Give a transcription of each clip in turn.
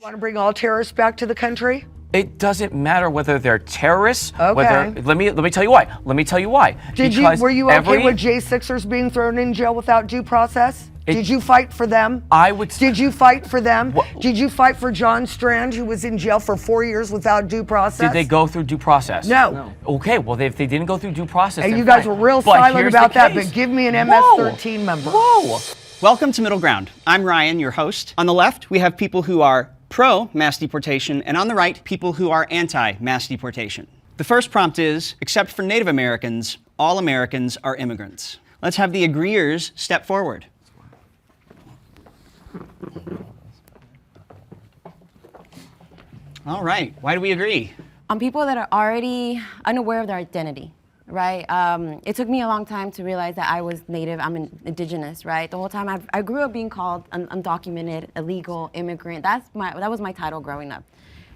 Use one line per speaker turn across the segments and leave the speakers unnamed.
Want to bring all terrorists back to the country?
It doesn't matter whether they're terrorists.
Okay.
Whether, let me tell you why. Let me tell you why.
Were you okay with J6ers being thrown in jail without due process? Did you fight for them? Did you fight for them? Did you fight for John Strand, who was in jail for 4 years without due process?
Did they go through due process?
No.
Okay, well, if they didn't go through due process,
and you guys were real silent about that, but give me an MS-13 member.
Whoa.
Welcome to Middle Ground. I'm Ryan, your host. On the left, we have people who are pro-mass deportation, and on the right, people who are anti-mass deportation. The first prompt is, except for Native Americans, all Americans are immigrants. Let's have the agreeers step forward. All right, why do we agree?
On people that are already unaware of their identity, right? It took me a long time to realize that I was Native, I'm indigenous, right? The whole time I grew up being called undocumented, illegal, immigrant. That was my title growing up.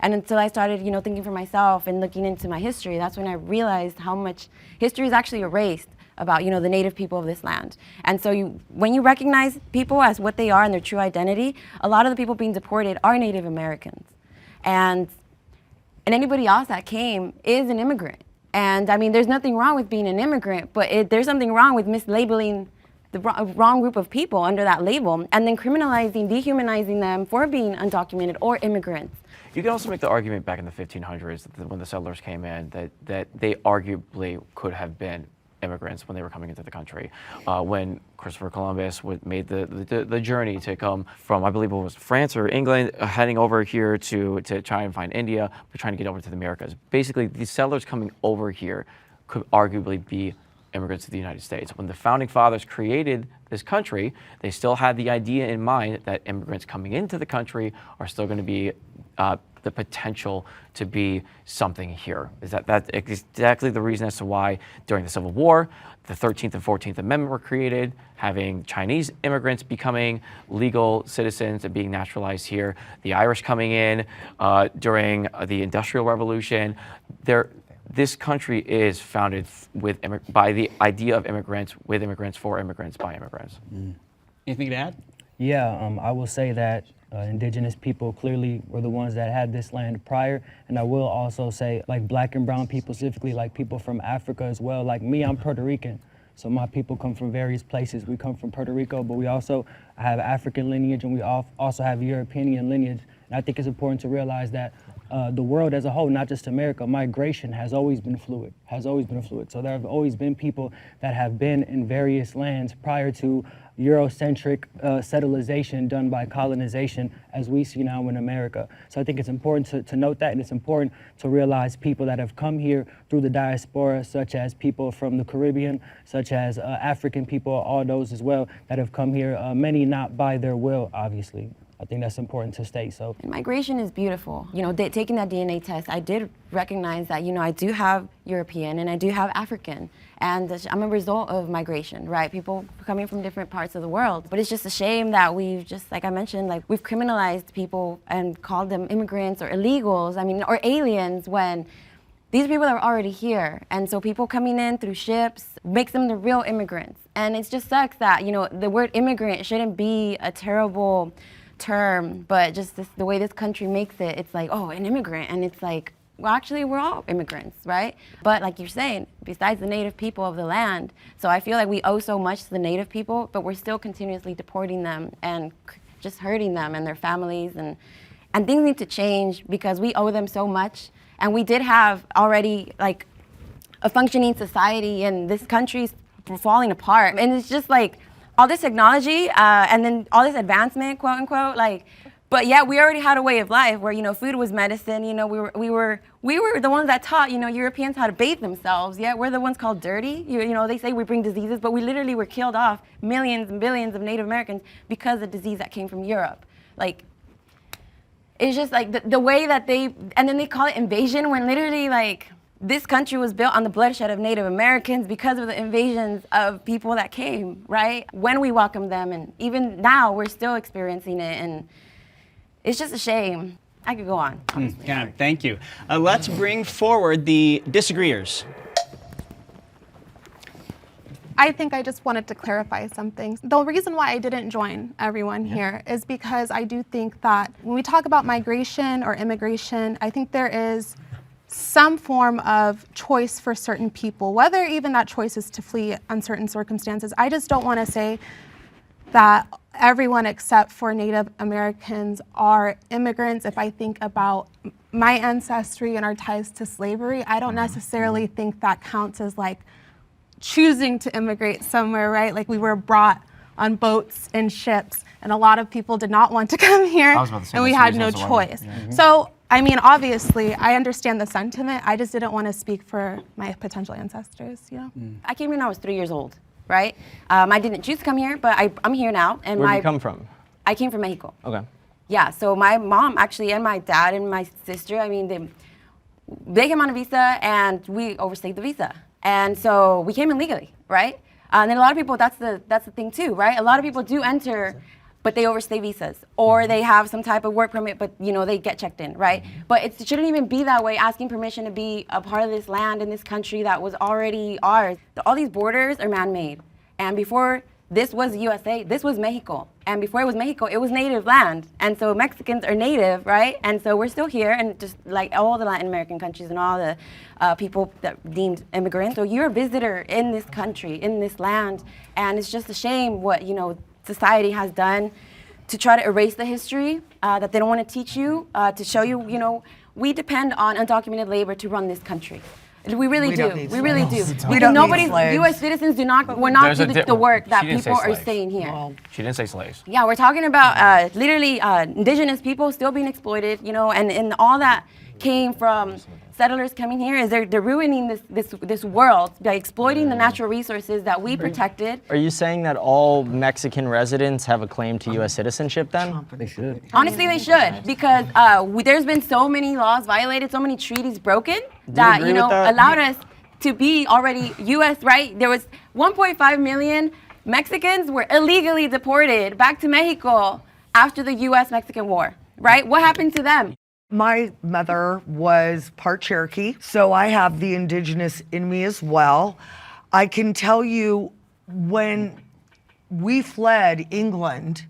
And until I started, thinking for myself and looking into my history, that's when I realized how much history is actually erased about, the Native people of this land. And so when you recognize people as what they are and their true identity, a lot of the people being deported are Native Americans. And anybody else that came is an immigrant. And I mean, there's nothing wrong with being an immigrant, but there's something wrong with mislabeling the wrong group of people under that label and then criminalizing, dehumanizing them for being undocumented or immigrants.
You can also make the argument back in the 1500s that when the settlers came in, that they arguably could have been immigrants when they were coming into the country. When Christopher Columbus made the journey to come from, I believe it was France or England, heading over here to try and find India, but trying to get over to the Americas. Basically, these settlers coming over here could arguably be immigrants to the United States. When the founding fathers created this country, they still had the idea in mind that immigrants coming into the country are still going to be the potential to be something here. That's exactly the reason as to why during the Civil War, the 13th and 14th Amendment were created, having Chinese immigrants becoming legal citizens and being naturalized here, the Irish coming in during the Industrial Revolution. This country is founded by the idea of immigrants, with immigrants, for immigrants, by immigrants.
Anything to add?
Yeah, I will say that indigenous people clearly were the ones that had this land prior, and I will also say, like black and brown people, specifically like people from Africa as well. Like me, I'm Puerto Rican, so my people come from various places. We come from Puerto Rico, but we also have African lineage, and we also have European lineage. And I think it's important to realize that the world as a whole, not just America, migration has always been fluid, So there have always been people that have been in various lands prior to Eurocentric settlization done by colonization as we see now in America. So I think it's important to note that, and it's important to realize people that have come here through the diaspora, such as people from the Caribbean, such as African people, all those as well that have come here, many not by their will, obviously. I think that's important to state. So
migration is beautiful. Taking that DNA test, I did recognize that, I do have European and I do have African. And I'm a result of migration, right? People coming from different parts of the world. But it's just a shame that we've just, like I mentioned, we've criminalized people and called them immigrants or illegals, or aliens, when these people are already here. And so people coming in through ships makes them the real immigrants. And it just sucks that, the word immigrant shouldn't be a terrible term, but just the way this country makes it, it's like, oh, an immigrant, and it's like, well, actually, we're all immigrants, right? But like you're saying, besides the Native people of the land, so I feel like we owe so much to the Native people, but we're still continuously deporting them and just hurting them and their families, and things need to change because we owe them so much, and we did have already like a functioning society, and this country's falling apart, and it's just like, all this technology and then all this advancement, quote unquote, but yeah, we already had a way of life where, food was medicine, we were the ones that taught, Europeans how to bathe themselves, yeah, we're the ones called dirty, they say we bring diseases, but we literally were killed off, millions and billions of Native Americans because of disease that came from Europe. It's just the way that and then they call it invasion when literally this country was built on the bloodshed of Native Americans because of the invasions of people that came, right? When we welcomed them, and even now we're still experiencing it, and it's just a shame. I could go on.
Yeah, thank you. Let's bring forward the disagreeers.
I think I just wanted to clarify something. The reason why I didn't join everyone here is because I do think that when we talk about migration or immigration, I think there is some form of choice for certain people, whether even that choice is to flee uncertain circumstances. I just don't want to say that everyone except for Native Americans are immigrants. If I think about my ancestry and our ties to slavery, I don't necessarily think that counts as like choosing to immigrate somewhere, right? Like we were brought on boats and ships, and a lot of people did not want to come here, and we had no choice. So, I mean, obviously, I understand the sentiment. I just didn't want to speak for my potential ancestors, you know?
I came here when I was 3 years old, right? I didn't choose to come here, but I'm here now. And
Where'd you come from?
I came from Mexico.
Okay.
Yeah, so my mom actually and my dad and my sister, I mean, they came on a visa and we overstayed the visa. And so we came in legally, right? And then a lot of people, that's the thing too, right? A lot of people do enter, but they overstay visas, or they have some type of work permit, but you know they get checked in, right? But it shouldn't even be that way. Asking permission to be a part of this land in this country that was already ours. All these borders are man-made, and before this was USA, this was Mexico, and before it was Mexico, it was native land, and so Mexicans are native, right? And so we're still here, and just like all the Latin American countries and all the people that deemed immigrants. So you're a visitor in this country, in this land, and it's just a shame what society has done to try to erase the history that they don't want to teach you, to show you, we depend on undocumented labor to run this country. We really do. We really do.
We don't
Nobody,
need slaves.
U.S. citizens do not do the work that people are saying here.
She didn't say slaves.
Yeah, we're talking about literally indigenous people still being exploited, and all that came from settlers coming here. Is they're ruining this world by exploiting the natural resources that we protected.
Are you saying that all Mexican residents have a claim to U.S. citizenship then?
They should.
Honestly, they should, because there's been so many laws violated, so many treaties broken that
agree with that?
allowed us to be already U.S. Right? There was 1.5 million Mexicans were illegally deported back to Mexico after the U.S.-Mexican War. Right? What happened to them?
My mother was part Cherokee, so I have the indigenous in me as well. I can tell you when we fled England,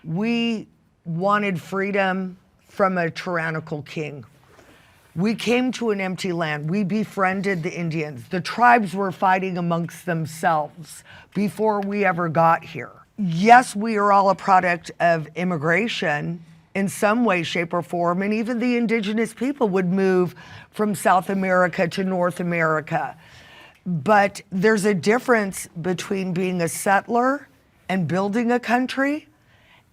we wanted freedom from a tyrannical king. We came to an empty land. We befriended the Indians. The tribes were fighting amongst themselves before we ever got here. Yes, we are all a product of immigration in some way, shape, or form, and even the indigenous people would move from South America to North America. But there's a difference between being a settler and building a country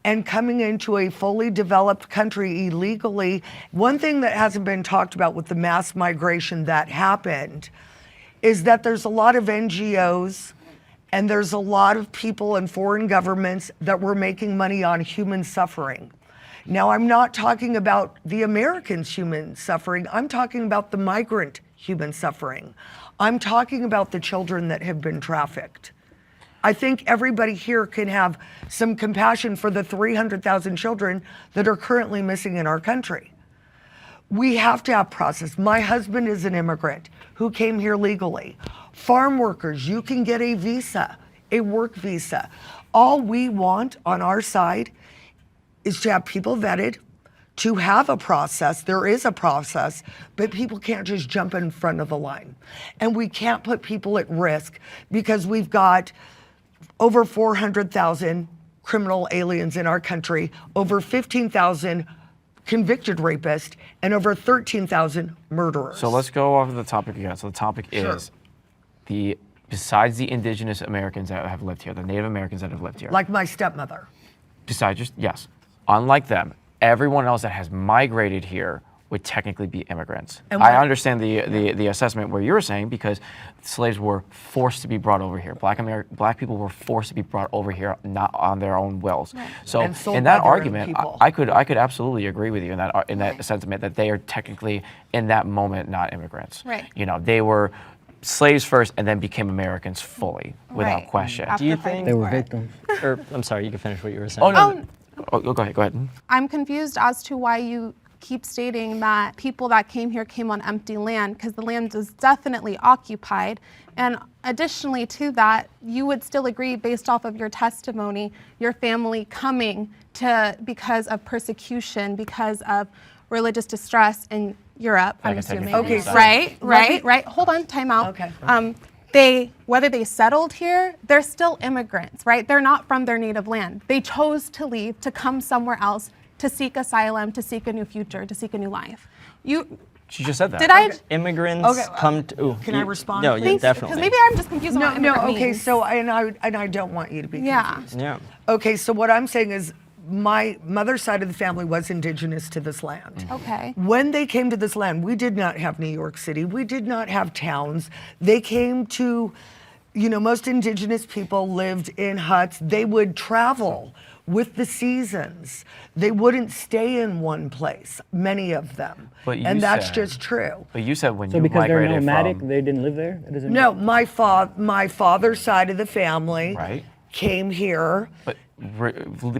and coming into a fully developed country illegally. One thing that hasn't been talked about with the mass migration that happened is that there's a lot of NGOs and there's a lot of people in foreign governments that were making money on human suffering. Now, I'm not talking about the Americans' human suffering. I'm talking about the migrant human suffering. I'm talking about the children that have been trafficked. I think everybody here can have some compassion for the 300,000 children that are currently missing in our country. We have to have process. My husband is an immigrant who came here legally. Farm workers, you can get a visa, a work visa. All we want on our side is to have people vetted, to have a process. There is a process, but people can't just jump in front of the line. And we can't put people at risk because we've got over 400,000 criminal aliens in our country, over 15,000 convicted rapists, and over 13,000 murderers.
So let's go off of the topic again. So the topic is besides the indigenous Americans that have lived here, the Native Americans that have lived here.
Like my stepmother.
Yes. Unlike them, everyone else that has migrated here would technically be immigrants. I understand the assessment where you're saying because slaves were forced to be brought over here. Black people were forced to be brought over here, not on their own wills. Right. So in that argument, I could absolutely agree with you in that sentiment that they are technically in that moment not immigrants.
Right.
They were slaves first and then became Americans fully, without question.
Do you think
They were victims.
Or I'm sorry, you can finish what you were saying.
Oh, no. Oh, go ahead.
I'm confused as to why you keep stating that people that came here came on empty land, because the land was definitely occupied. And additionally to that, you would still agree, based off of your testimony, your family coming to because of persecution, because of religious distress in Europe, I'm assuming.
Okay, so
Right. Hold on, time out.
Okay.
Whether they settled here, they're still immigrants, right? They're not from their native land. They chose to leave, to come somewhere else, to seek asylum, to seek a new future, to seek a new life.
She just said that.
Did I?
Immigrants come to. Ooh,
Can I respond?
No, yeah, definitely.
Because maybe I'm just confused about
No,
immigrant
okay,
means.
so, and I don't want you to be confused.
Yeah.
Okay, so what I'm saying is my mother's side of the family was indigenous to this land.
Okay.
When they came to this land, we did not have New York City. We did not have towns. They came to, most indigenous people lived in huts. They would travel with the seasons. They wouldn't stay in one place, many of them. And that's just true.
But you said when
So
you
because they're
migrated
nomadic,
from...
they didn't live there? It doesn't
No, my father's side of the family
Right.
came here.
But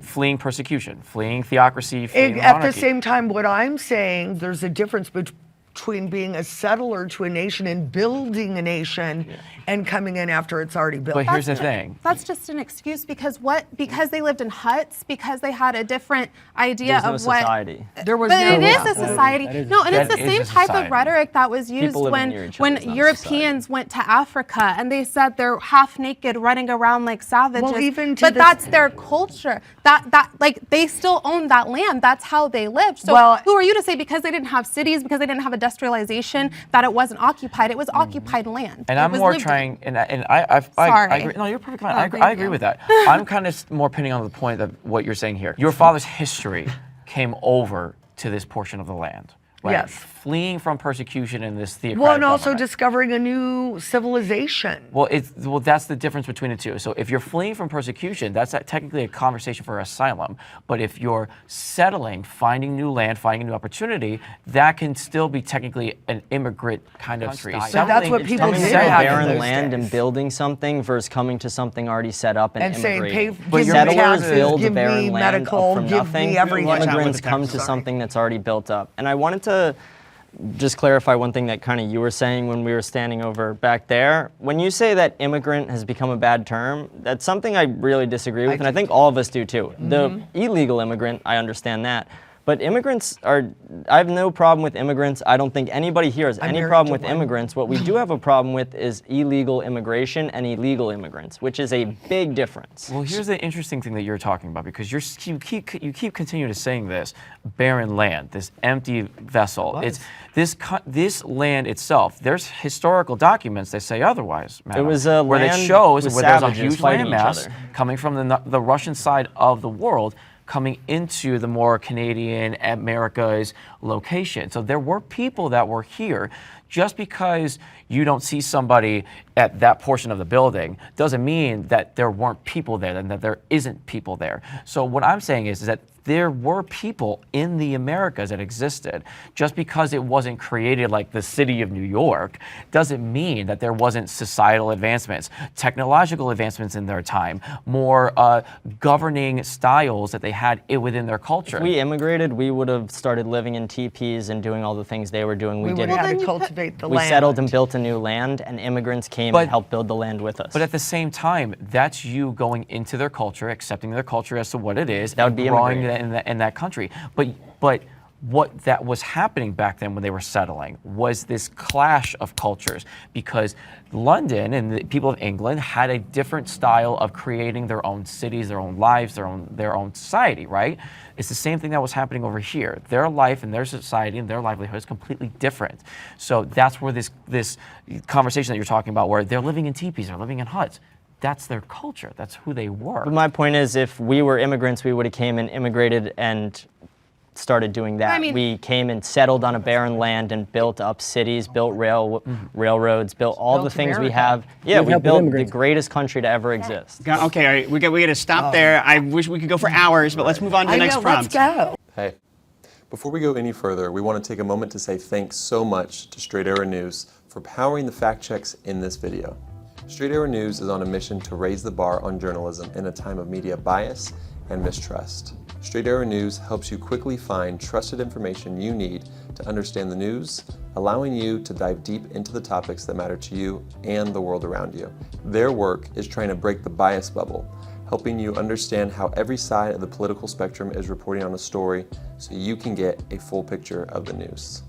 fleeing persecution, fleeing theocracy, fleeing
At the
monarchy.
same time, what I'm saying, there's a difference between being a settler to a nation and building a nation and coming in after it's already built.
But here's the thing.
That's just an excuse because they lived in huts, because they had a different idea
There's
of
no
what.
society.
There was
But
no
it is
way.
a society. No, and it's
That
the
is
same
a
type
society.
of rhetoric that was used
People living near each other
when
is not a
Europeans went to Africa and they said they're half naked running around like savages.
Well, even to
but
this-
that's their culture. That like they still own that land. That's how they lived. So
Well-
who are you to say because they didn't have cities, because they didn't have industrialization, that it wasn't occupied? It was occupied land.
And
It
I'm
was
more
lived in.
trying, and I
Sorry.
agree. No, you're perfectly fine.
Oh,
I
thank
agree
you.
with that. I'm kind of more pinning on the point of what you're saying here. Your father's history came over to this portion of the land. Right?
Yes.
Fleeing from persecution in this theocratic
Well, and also
government.
discovering a new civilization.
Well, that's the difference between the two. So if you're fleeing from persecution, that's technically a conversation for asylum. But if you're settling, finding new land, finding a new opportunity, that can still be technically an immigrant kind of country.
But that's what people
Coming
did
to a
back in
barren
those
land
days.
and building something versus coming to something already set up and
saying,
immigrating.
give me
Settlers
taxes,
build
give
barren
me
land
medical,
up from
give
nothing.
me everything.
Watch out with
Immigrants
the
come
taxes.
to something that's already built up. And I wanted to just clarify one thing that kind of you were saying when we were standing over back there. When you say that immigrant has become a bad term, that's something I really disagree with, and I think all of us do too. The illegal immigrant, I understand that. But immigrants are, I have no problem with immigrants. I don't think anybody here has any
married
problem
to
with
one.
immigrants. What we do have a problem with is illegal immigration and illegal immigrants, which is a big difference.
Well, here's the interesting thing that you're talking about, because you keep continuing to saying this barren land, this empty vessel. It's this land itself. There's historical documents that say otherwise. Madam,
It was a
where
land
it shows
with
where there's a
savages
huge
fighting each
landmass
other.
coming from the Russian side of the world, coming into the more Canadian America's location. So there were people that were here. Just because you don't see somebody at that portion of the building doesn't mean that there weren't people there and that there isn't people there. So what I'm saying is that there were people in the Americas that existed. Just because it wasn't created like the city of New York doesn't mean that there wasn't societal advancements, technological advancements in their time, more governing styles that they had within their culture.
If we immigrated, we would have started living in teepees and doing all the things they were doing. We
We would
didn't.
have had
then
to
you
cultivate the
We
land.
settled and built a new land, and immigrants came
But-
and helped build the land with us.
But at the same time, that's you going into their culture, accepting their culture as to what it is,
That would be
growing
immigrating.
in that country. But what that was happening back then when they were settling was this clash of cultures, because London and the people of England had a different style of creating their own cities, their own lives, their own society, right? It's the same thing that was happening over here. Their life and their society and their livelihood is completely different. So that's where this conversation that you're talking about, where they're living in teepees, they're living in huts, that's their culture. That's who they were.
But my point is, if we were immigrants, we would have came and immigrated and started doing that.
I mean-
We came and settled on a barren land and built up cities, built railroads, built all the
Built
things we
America.
have. Yeah,
With
we
help with
built the
immigrants.
greatest country to ever exist.
Okay, all right, we got to stop there. I wish we could go for hours, but let's move on to the
I
next
know,
prompt.
let's go.
Hey, before we go any further, we want to take a moment to say thanks so much to Straight Arrow News for powering the fact checks in this video. Straight Arrow News is on a mission to raise the bar on journalism in a time of media bias and mistrust. Straight Arrow News helps you quickly find trusted information you need to understand the news, allowing you to dive deep into the topics that matter to you and the world around you. Their work is trying to break the bias bubble, helping you understand how every side of the political spectrum is reporting on a story so you can get a full picture of the news.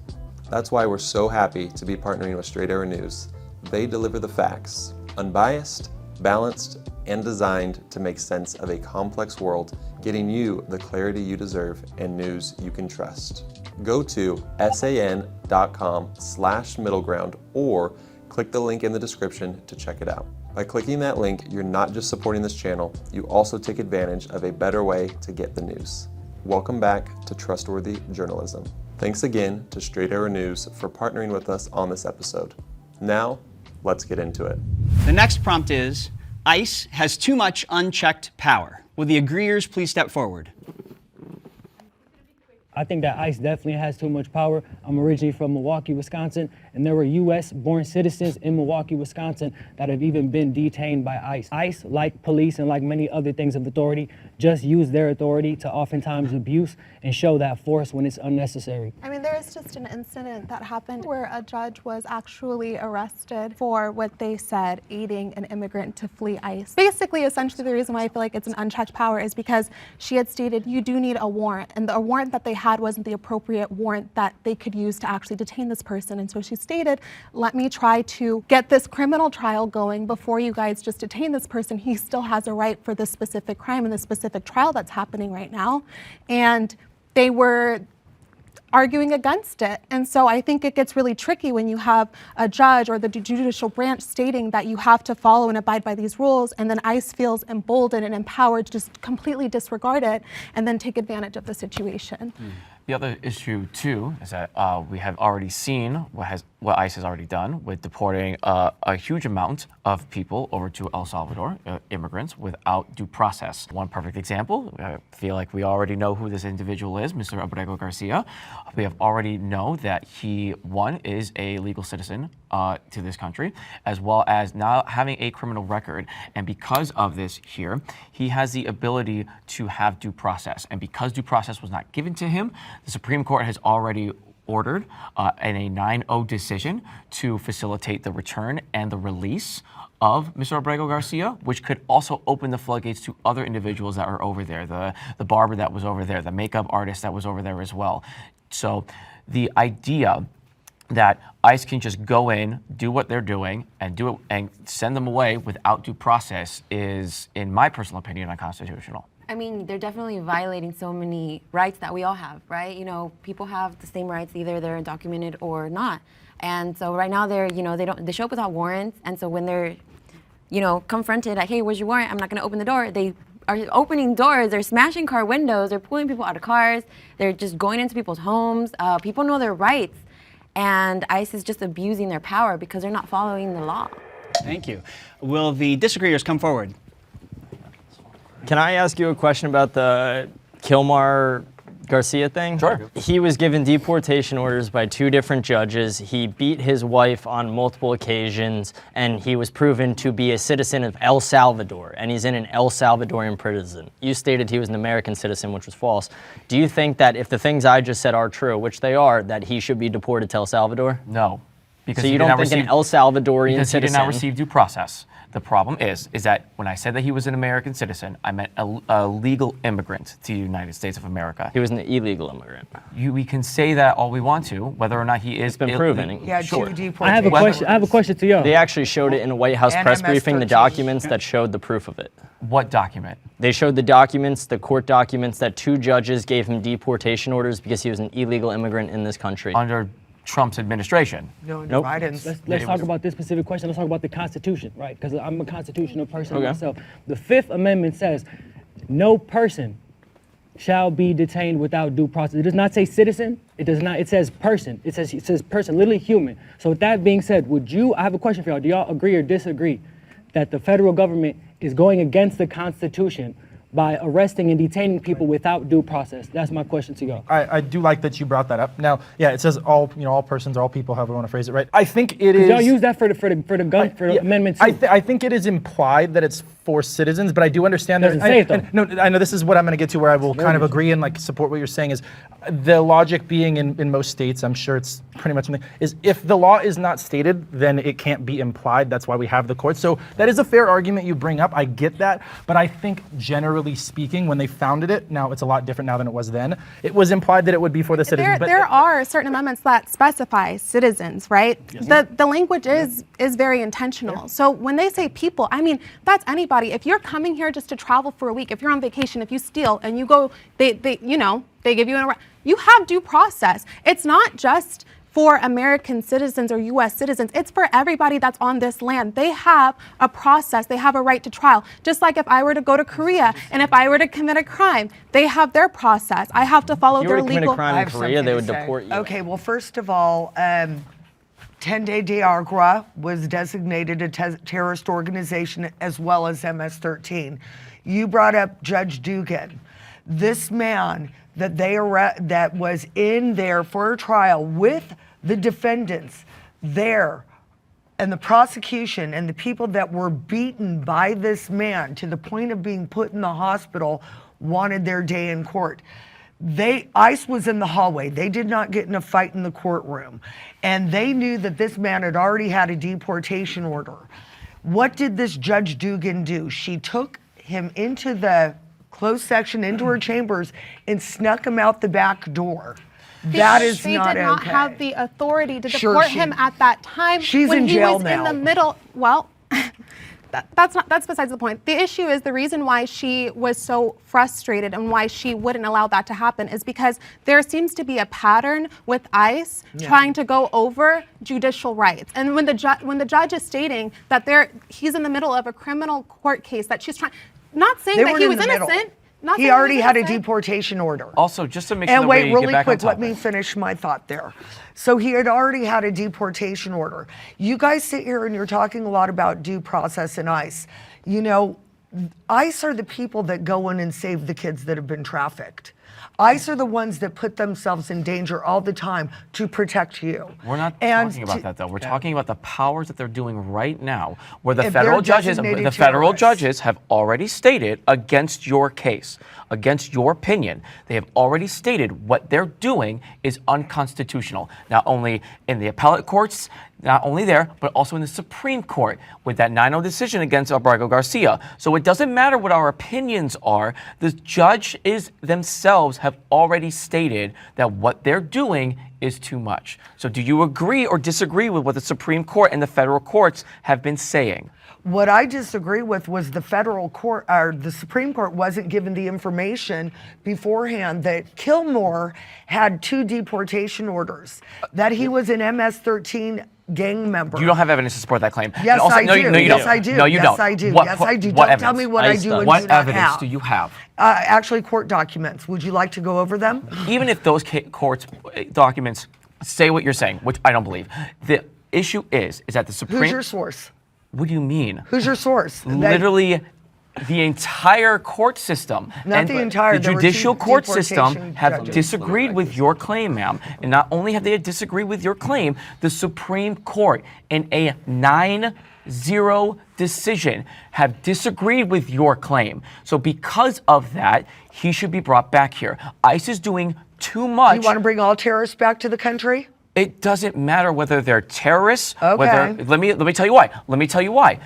That's why we're so happy to be partnering with Straight Arrow News. They deliver the facts, unbiased, balanced, and designed to make sense of a complex world, getting you the clarity you deserve and news you can trust. Go to san.com/middleground or click the link in the description to check it out. By clicking that link, you're not just supporting this channel, you also take advantage of a better way to get the news. Welcome back to Trustworthy Journalism. Thanks again to Straight Arrow News for partnering with us on this episode. Now, let's get into it.
The next prompt is, ICE has too much unchecked power. Will the agreeers please step forward?
I think that ICE definitely has too much power. I'm originally from Milwaukee, Wisconsin, and there were US-born citizens in Milwaukee, Wisconsin that have even been detained by ICE. ICE, like police and like many other things of authority, just use their authority to oftentimes abuse and show that force when it's unnecessary.
I mean, there is just an incident that happened where a judge was actually arrested for what they said, aiding an immigrant to flee ICE. Basically, essentially, the reason why I feel like it's an unchecked power is because she had stated, you do need a warrant, and the warrant that they had wasn't the appropriate warrant that they could use to actually detain this person. And so she stated, let me try to get this criminal trial going before you guys just detain this person. He still has a right for this specific crime and this specific trial that's happening right now. And they were arguing against it. And so I think it gets really tricky when you have a judge or the judicial branch stating that you have to follow and abide by these rules, and then ICE feels emboldened and empowered to just completely disregard it and then take advantage of the situation.
The other issue, too, is that we have already seen what ICE has already done with deporting a huge amount of people over to El Salvador, immigrants, without due process. One perfect example, I feel like we already know who this individual is, Mr. Abrego Garcia. We have already know that he, one, is a legal citizen to this country, as well as now having a criminal record. And because of this here, he has the ability to have due process. And because due process was not given to him, the Supreme Court has already ordered in a 9-0 decision to facilitate the return and the release of Mr. Abrego Garcia, which could also open the floodgates to other individuals that are over there, the barber that was over there, the makeup artist that was over there as well. So the idea that ICE can just go in, do what they're doing, and do it and send them away without due process is, in my personal opinion, unconstitutional.
I mean, they're definitely violating so many rights that we all have, right? You know, people have the same rights, either they're undocumented or not. And so right now they're, they show up without warrants. And so when they're, confronted, like, hey, where's your warrant? I'm not going to open the door. They are opening doors. They're smashing car windows. They're pulling people out of cars. They're just going into people's homes. People know their rights. And ICE is just abusing their power because they're not following the law.
Thank you. Will the disagreeers come forward?
Can I ask you a question about the Kilmar Garcia thing?
Sure.
He was given deportation orders by 2 different judges. He beat his wife on multiple occasions, and he was proven to be a citizen of El Salvador, and he's in an El Salvadorian prison. You stated he was an American citizen, which was false. Do you think that if the things I just said are true, which they are, that he should be deported to El Salvador?
No. Because
so you don't think an El Salvadorian
because
citizen...
he did not receive due process. The problem is that when I said that he was an American citizen, I meant a legal immigrant to the United States of America.
He was an illegal immigrant.
We can say that all we want to, whether or not he is.
It's been proven.
Yeah,
sure.
I have a question to y'all.
They actually showed it in a White House
And
press briefing, the
MS-13.
documents that showed the proof of it.
What document?
They showed the documents, the court documents, that 2 judges gave him deportation orders because he was an illegal immigrant in this country.
Under Trump's administration.
No,
Nope.
Biden's.
Let's talk about this specific question. Let's talk about the Constitution, right? Because I'm a constitutional person myself. The 5th Amendment says, no person shall be detained without due process. It does not say citizen. It does not. It says person. It says person, literally human. So with that being said, I have a question for y'all. Do y'all agree or disagree that the federal government is going against the Constitution by arresting and detaining people without due process? That's my question to y'all.
I do like that you brought that up. Now, yeah, it says all persons or all people, however you want to phrase it, right? I think it is.
Y'all use that for Amendment 2.
I think it is implied that it's for citizens, but I do understand that.
Doesn't say it, though.
No, I know this is what I'm going to get to, where I will kind of agree and like support what you're saying. Is the logic being in most states, I'm sure it's pretty much something, is if the law is not stated, then it can't be implied. That's why we have the courts. So that is a fair argument you bring up. I get that, but I think generally speaking, when they founded it, now it's a lot different now than it was then. It was implied that it would be for the citizens.
There are certain amendments that specify citizens, right? Yes. The language is very intentional. Yeah. So when they say people, I mean, that's anybody. If you're coming here just to travel for a week, if you're on vacation, if you steal and you go, they give you an arrest. You have due process. It's not just for American citizens or U.S. citizens. It's for everybody that's on this land. They have a process. They have a right to trial. Just like if I were to go to Korea and if I were to commit a crime, they have their process. I have to follow their legal.
If you were to commit a crime in Korea, they would deport you.
Okay, well, first of all, 10-Day Diagra was designated a terrorist organization as well as MS-13. You brought up Judge Dugan. This man that was in there for a trial with the defendants there and the prosecution and the people that were beaten by this man to the point of being put in the hospital wanted their day in court. ICE was in the hallway. They did not get in a fight in the courtroom. And they knew that this man had already had a deportation order. What did this Judge Dugan do? She took him into the closed section, into her chambers, and snuck him out the back door. That is
she
not okay.
She did not have the authority to deport him at that time.
She's
when
in
he
jail
was
now.
In the middle. Well, that's besides the point. The issue is the reason why she was so frustrated and why she wouldn't allow that to happen is because there seems to be a pattern with ICE trying to go over judicial rights. And when the judge is stating that he's in the middle of a criminal court case that she's trying, not saying that he was innocent.
He already had a deportation order.
Also, just to make sure
and
that
wait,
we
really
get back
quick,
on topic.
let me finish my thought there. So he had already had a deportation order. You guys sit here and you're talking a lot about due process and ICE. You know, ICE are the people that go in and save the kids that have been trafficked. ICE are the ones that put themselves in danger all the time to protect you.
We're not talking about that, though. We're talking about the powers that they're doing right now, where the federal judges have already stated against your case, against your opinion. They have already stated what they're doing is unconstitutional, not only in the appellate courts, not only there, but also in the Supreme Court with that 9-0 decision against Abrego Garcia. So it doesn't matter what our opinions are. The judges themselves have already stated that what they're doing is too much. So do you agree or disagree with what the Supreme Court and the federal courts have been saying?
What I disagree with was the federal court, or the Supreme Court wasn't given the information beforehand that Kilmore had 2 deportation orders, that he was an MS-13 gang member.
You don't have evidence to support that claim.
Yes,
also,
I do.
No, you
yes,
don't.
I do.
No, you
yes,
don't.
I do.
What,
yes, I do.
What
Don't tell me what I do and
what
do not
evidence
have.
do you have?
Actually, court documents. Would you like to go over them?
Even if those court documents say what you're saying, which I don't believe, the issue is that the Supreme...
Who's your source?
What do you mean?
Who's your source?
Literally the entire court system.
Not the entire.
The judicial court system have disagreed with your claim, ma'am. And not only have they disagreed with your claim, the Supreme Court in a 9-0 decision have disagreed with your claim. So because of that, he should be brought back here. ICE is doing too much.
Do you want to bring all terrorists back to the country?
It doesn't matter whether they're terrorists.
Okay.
Let me tell you why. Let me tell you why.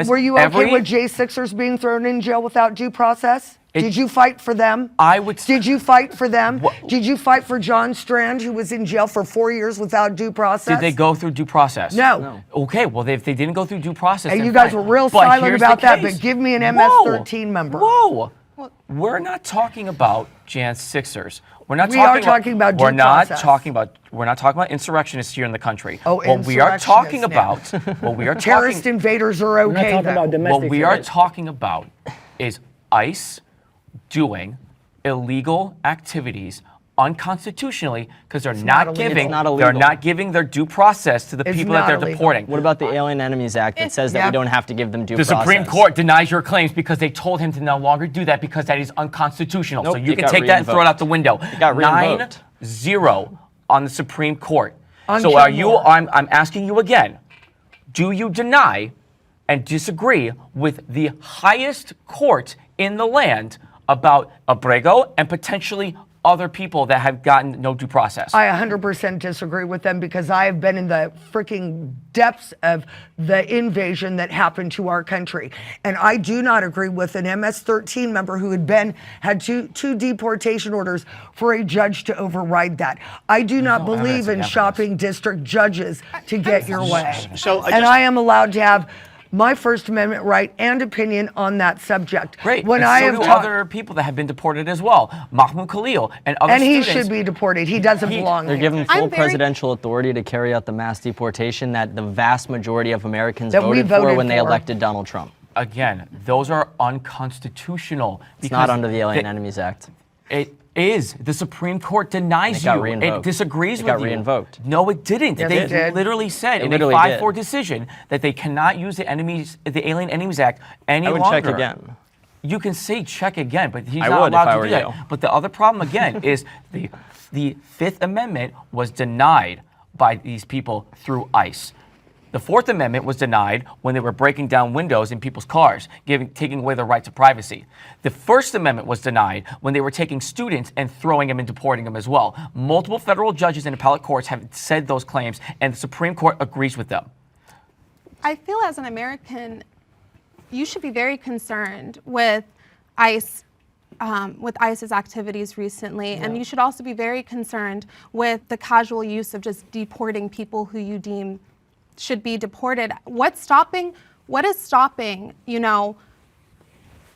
Were you okay with J6ers being thrown in jail without due process? Did you fight for them? Did you fight for them? Did you fight for John Strand, who was in jail for 4 years without due process?
Did they go through due process?
No.
Okay, well, if they didn't go through due process,
and you guys were real silent about that, but give me an MS-13 member.
Whoa. We're not talking about Jan Sixers.
We are talking about due process.
We're not talking about insurrectionists here in the country.
Oh,
what we are talking about,
terrorist invaders are okay.
What we are talking about is ICE doing illegal activities unconstitutionally because they're not
illegal.
giving
It's not illegal.
they're not giving their due process to the
It's
people that
not
they're
illegal.
deporting.
What about the Alien Enemies Act that says that we don't have to give them due process?
The Supreme Court denies your claims because they told him to no longer do that because that is unconstitutional.
Nope,
so you
it
can
got
take that and throw it out the window.
It got reinvoked.
9-0 on the Supreme Court.
On
So
John
are you?
Moore.
I'm asking you again. Do you deny and disagree with the highest court in the land about Abrego and potentially other people that have gotten no due process?
I 100% disagree with them because I have been in the freaking depths of the invasion that happened to our country. And I do not agree with an MS-13 member who had two deportation orders for a judge to override that. I do not believe in shopping district judges to get your way. And I am allowed to have my First Amendment right and opinion on that subject.
Great.
When
and
I
so
have
do
talked,
other people that have been deported as well. Mahmoud Khalil and other
and he
students.
should be deported. He doesn't belong
They're
here.
given full presidential authority to carry out the mass deportation that the vast majority of Americans
That we
voted for
voted
when they
for.
elected Donald Trump.
Again, those are unconstitutional.
It's not under the Alien Enemies Act.
It is. The Supreme Court denies
It got
you.
reinvoked.
It disagrees
It
with
got
you.
reinvoked.
No, it didn't.
Yes,
they
it did.
literally said
It
in
literally
a
did.
5-4 decision that they cannot use the Alien Enemies Act any
I would
longer.
check again.
You can say check again, but he's
I
not
would if
allowed
I
to
were
do that.
you.
But the other problem again is the Fifth Amendment was denied by these people through ICE. The Fourth Amendment was denied when they were breaking down windows in people's cars, taking away their right to privacy. The First Amendment was denied when they were taking students and throwing them and deporting them as well. Multiple federal judges and appellate courts have said those claims, and the Supreme Court agrees with them.
I feel as an American, you should be very concerned with ICE. With ICE's activities recently, and you should also be very concerned with the casual use of just deporting people who you deem should be deported. What is stopping,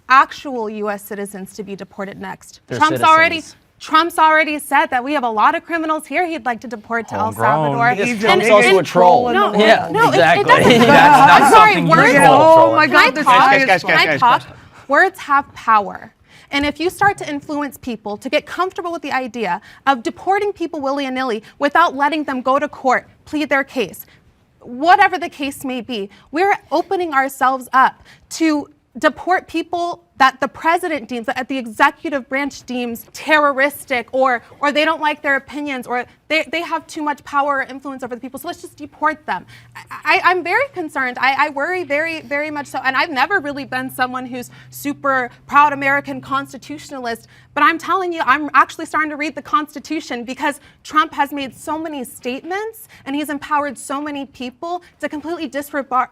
actual U.S. citizens to be deported next?
They're
Trump's
citizens.
already said that we have a lot of criminals here he'd like to deport to El
Homegrown.
Salvador.
He's
Trump's also a troll.
in the world.
Yeah,
No,
exactly.
it doesn't.
That's not
I'm sorry,
something you
words.
control.
Oh my God, this
Can I
guy is
talk? Words have power. And if you start to influence people to get comfortable with the idea of deporting people willy-nilly without letting them go to court, plead their case, whatever the case may be, we're opening ourselves up to deport people that the president deems, that the executive branch deems terroristic, or they don't like their opinions, or they have too much power or influence over the people, so let's just deport them. I'm very concerned. I worry very, very much so. And I've never really been someone who's super proud American constitutionalist, but I'm telling you, I'm actually starting to read the Constitution because Trump has made so many statements and he's empowered so many people to completely disregard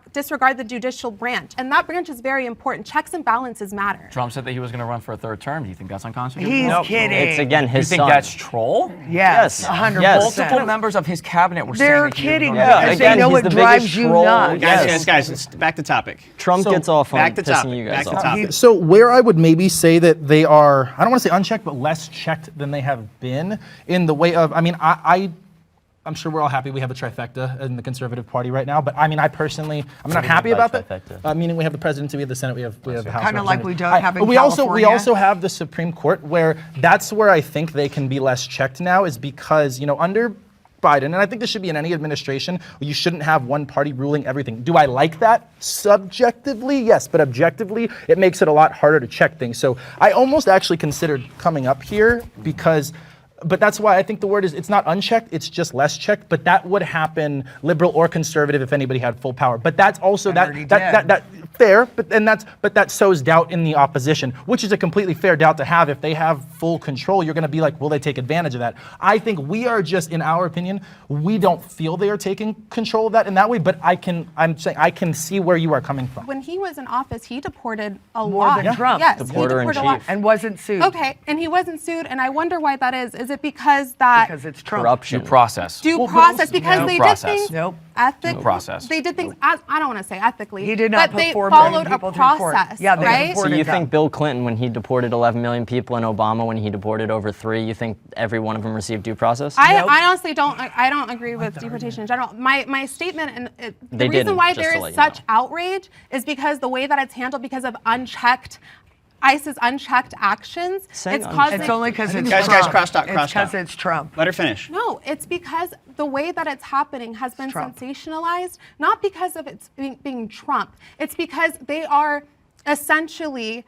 the judicial branch. And that branch is very important. Checks and balances matter.
Trump said that he was going to run for a third term. Do you think that's unconstitutional?
He's kidding.
It's again
You
his
think
son.
that's troll?
Yes,
Yes.
100%.
Yes.
Multiple members of his cabinet were
They're
saying that he was
kidding
gonna
Yeah,
because
again,
they know
he's
it
the
drives
biggest
you
troll.
nuts.
Yes.
Guys, back to topic.
Trump gets off on
Back to
pissing
topic.
you
Back
guys
to
off.
topic.
So where I would maybe say that they are, I don't want to say unchecked, but less checked than they have been in the way of, I'm sure we're all happy we have a trifecta in the Conservative Party right now, but I personally, I'm not happy about that.
trifecta?
Meaning we have the presidency, we have the Senate, we have the House.
Kinda like we don't have in
but we
California.
also have the Supreme Court, where that's where I think they can be less checked now, is because, under Biden, and I think this should be in any administration, you shouldn't have one party ruling everything. Do I like that? Subjectively, yes, but objectively, it makes it a lot harder to check things. So I almost actually considered coming up here but that's why I think the word is, it's not unchecked, it's just less checked, but that would happen liberal or conservative if anybody had full power. But that's also that fair, but that sows doubt in the opposition, which is a completely fair doubt to have. If they have full control, you're going to be like, will they take advantage of that? I think we are just, in our opinion, we don't feel they are taking control of that in that way, but I'm saying I can see where you are coming from.
When he was in office, he deported a
More
lot.
than Trump.
Yes,
Deporter
he
in
deported a lot.
chief.
And wasn't sued.
Okay, and he wasn't sued, and I wonder why that is. Is it because that
Because it's Trump.
Corruption.
Due process.
due process? Because
no
they
process.
did things
Nope.
ethically.
Due process.
They did things. I don't want to say ethically.
He did not
but
put
they
4 million
followed
people
a
through court.
process.
Yeah, they
right?
deported
So you
them.
think Bill Clinton, when he deported 11 million people, and Obama, when he deported over 3, you think every one of them received due process?
I honestly don't. I don't agree with deportation in general. My statement and the
They
reason
didn't,
why
just
there
to
is
let you
such
know.
outrage is because the way that it's handled, because of unchecked ICE's unchecked actions,
Saying
it's causing...
It's only because it's
Guys,
Trump.
crosstalk,
It's because
crosstalk.
it's Trump.
Let her finish.
No, it's because the way that it's happening has been
Trump.
sensationalized, not because of it being Trump. It's because they are essentially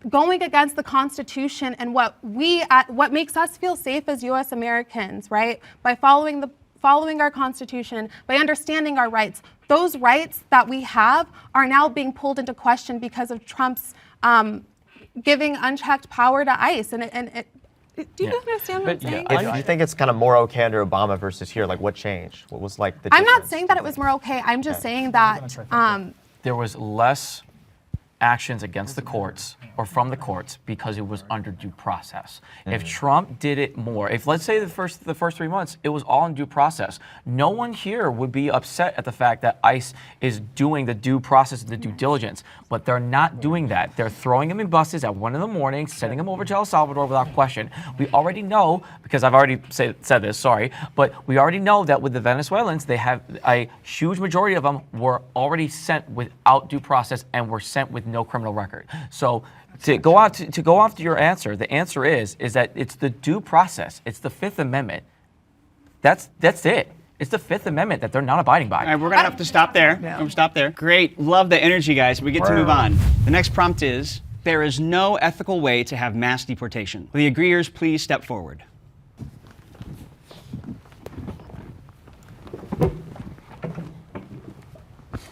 going against the Constitution and what makes us feel safe as U.S. Americans, right? By following our Constitution, by understanding our rights. Those rights that we have are now being pulled into question because of Trump's giving unchecked power to ICE. Do you understand what I'm saying?
Do you think it's kind of more okay under Obama versus here? Like, what changed? What was like the
I'm
difference?
not saying that it was more okay. I'm just saying that
There was less actions against the courts or from the courts because it was under due process. If Trump did it more, if let's say the first 3 months, it was all in due process, no one here would be upset at the fact that ICE is doing the due process, the due diligence, but they're not doing that. They're throwing them in buses at 1 a.m, sending them over to El Salvador without question. We already know, because I've already said this, sorry, but we already know that with the Venezuelans, they have a huge majority of them were already sent without due process and were sent with no criminal record. So to go off to your answer, the answer is that it's the due process. It's the Fifth Amendment. That's it. It's the Fifth Amendment that they're not abiding by.
All right, we're going to have to stop there.
Yeah.
We're gonna stop there. Great. Love the energy, guys. We get to move on. The next prompt is, there is no ethical way to have mass deportation. Will the agreeers please step forward?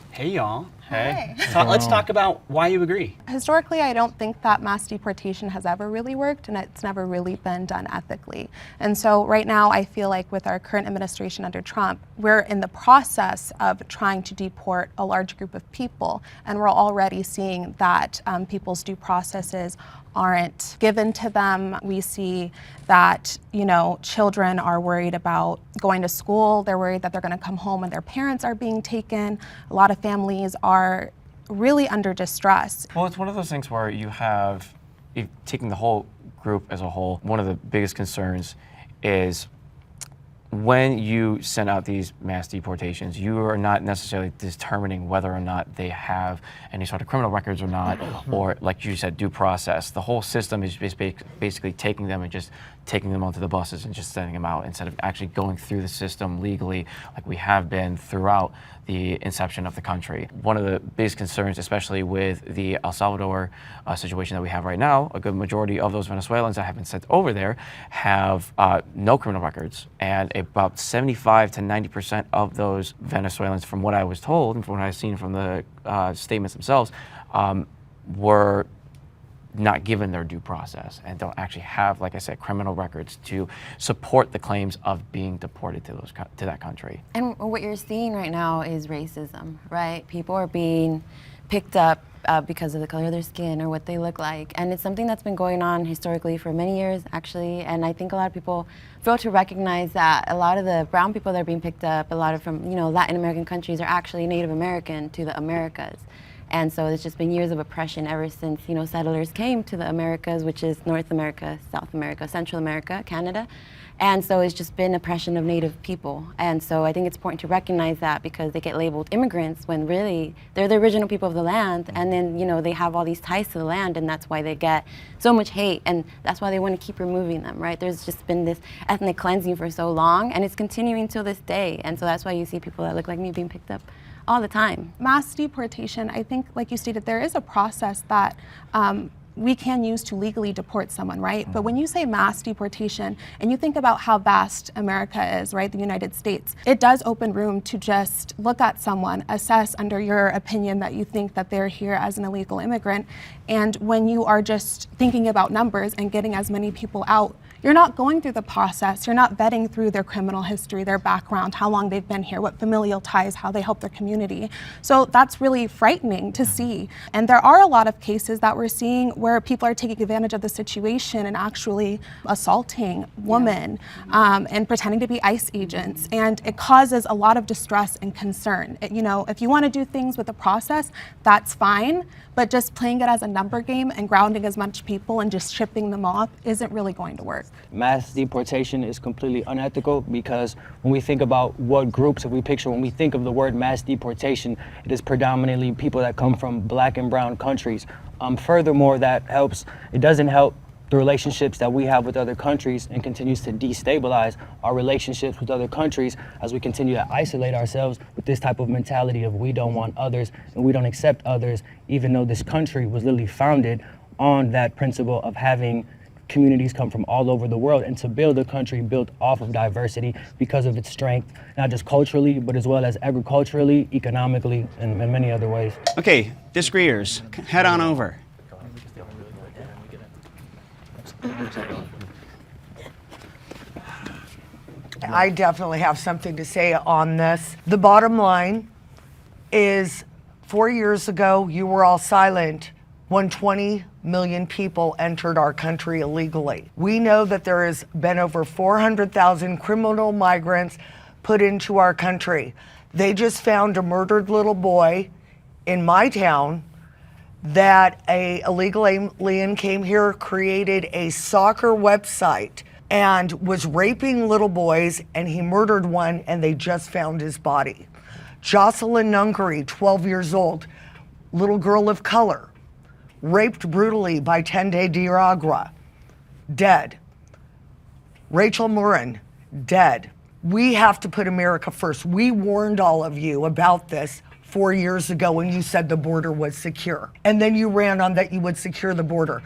Hey, y'all.
Hey.
Let's talk about why you agree.
historically, I don't think that mass deportation has ever really worked, and it's never really been done ethically. And so right now, I feel like with our current administration under Trump, we're in the process of trying to deport a large group of people, and we're already seeing that people's due processes aren't given to them. We see that, children are worried about going to school. They're worried that they're going to come home and their parents are being taken. A lot of families are really under distress.
Well, it's one of those things where you have, if taking the whole group as a whole, one of the biggest concerns is when you send out these mass deportations, you are not necessarily determining whether or not they have any sort of criminal records or not, or like you said, due process. The whole system is just basically taking them and just taking them onto the buses and just sending them out instead of actually going through the system legally like we have been throughout the inception of the country. One of the biggest concerns, especially with the El Salvador situation that we have right now, a good majority of those Venezuelans that have been sent over there have no criminal records, and about 75 to 90% of those Venezuelans, from what I was told and from what I've seen from the statements themselves, were not given their due process and don't actually have, like I said, criminal records to support the claims of being deported to that country.
And what you're seeing right now is racism, right? People are being picked up because of the color of their skin or what they look like. And it's something that's been going on historically for many years, actually. And I think a lot of people fail to recognize that a lot of the brown people that are being picked up, a lot of from Latin American countries, are actually Native American to the Americas. And so it's just been years of oppression ever since, settlers came to the Americas, which is North America, South America, Central America, Canada. And so it's just been oppression of Native people. And so I think it's important to recognize that, because they get labeled immigrants when really they're the original people of the land. And then, they have all these ties to the land, and that's why they get so much hate. And that's why they want to keep removing them, right? There's just been this ethnic cleansing for so long, and it's continuing till this day. And so that's why you see people that look like me being picked up all the time.
Mass deportation, I think, like you stated, there is a process that we can use to legally deport someone, right? But when you say mass deportation and you think about how vast America is, right, the United States, it does open room to just look at someone, assess under your opinion that you think that they're here as an illegal immigrant. And when you are just thinking about numbers and getting as many people out, you're not going through the process. You're not vetting through their criminal history, their background, how long they've been here, what familial ties, how they help their community. So that's really frightening to see. And there are a lot of cases that we're seeing where people are taking advantage of the situation and actually assaulting women and pretending to be ICE agents. And it causes a lot of distress and concern. If you want to do things with the process, that's fine. But just playing it as a number game and grounding as much people and just shipping them off isn't really going to work.
mass deportation is completely unethical, because when we think about what groups, if we picture, when we think of the word mass deportation, it is predominantly people that come from black and brown countries. Furthermore, it doesn't help the relationships that we have with other countries, and continues to destabilize our relationships with other countries as we continue to isolate ourselves with this type of mentality of we don't want others and we don't accept others, even though this country was literally founded on that principle of having communities come from all over the world, and to build a country built off of diversity because of its strength, not just culturally, but as well as agriculturally, economically, and in many other ways.
Okay, disagreeers, head on over.
I definitely have something to say on this. The bottom line is 4 years ago, you were all silent when 20 million people entered our country illegally. We know that there has been over 400,000 criminal migrants put into our country. They just found a murdered little boy in my town that a illegal alien came here, created a soccer website, and was raping little boys, and he murdered one, and they just found his body. Jocelyn Nungary, 12 years old, little girl of color, raped brutally by Tende Diagra, dead. Rachel Morin, dead. We have to put America first. We warned all of you about this 4 years ago when you said the border was secure. And then you ran on that you would secure the border.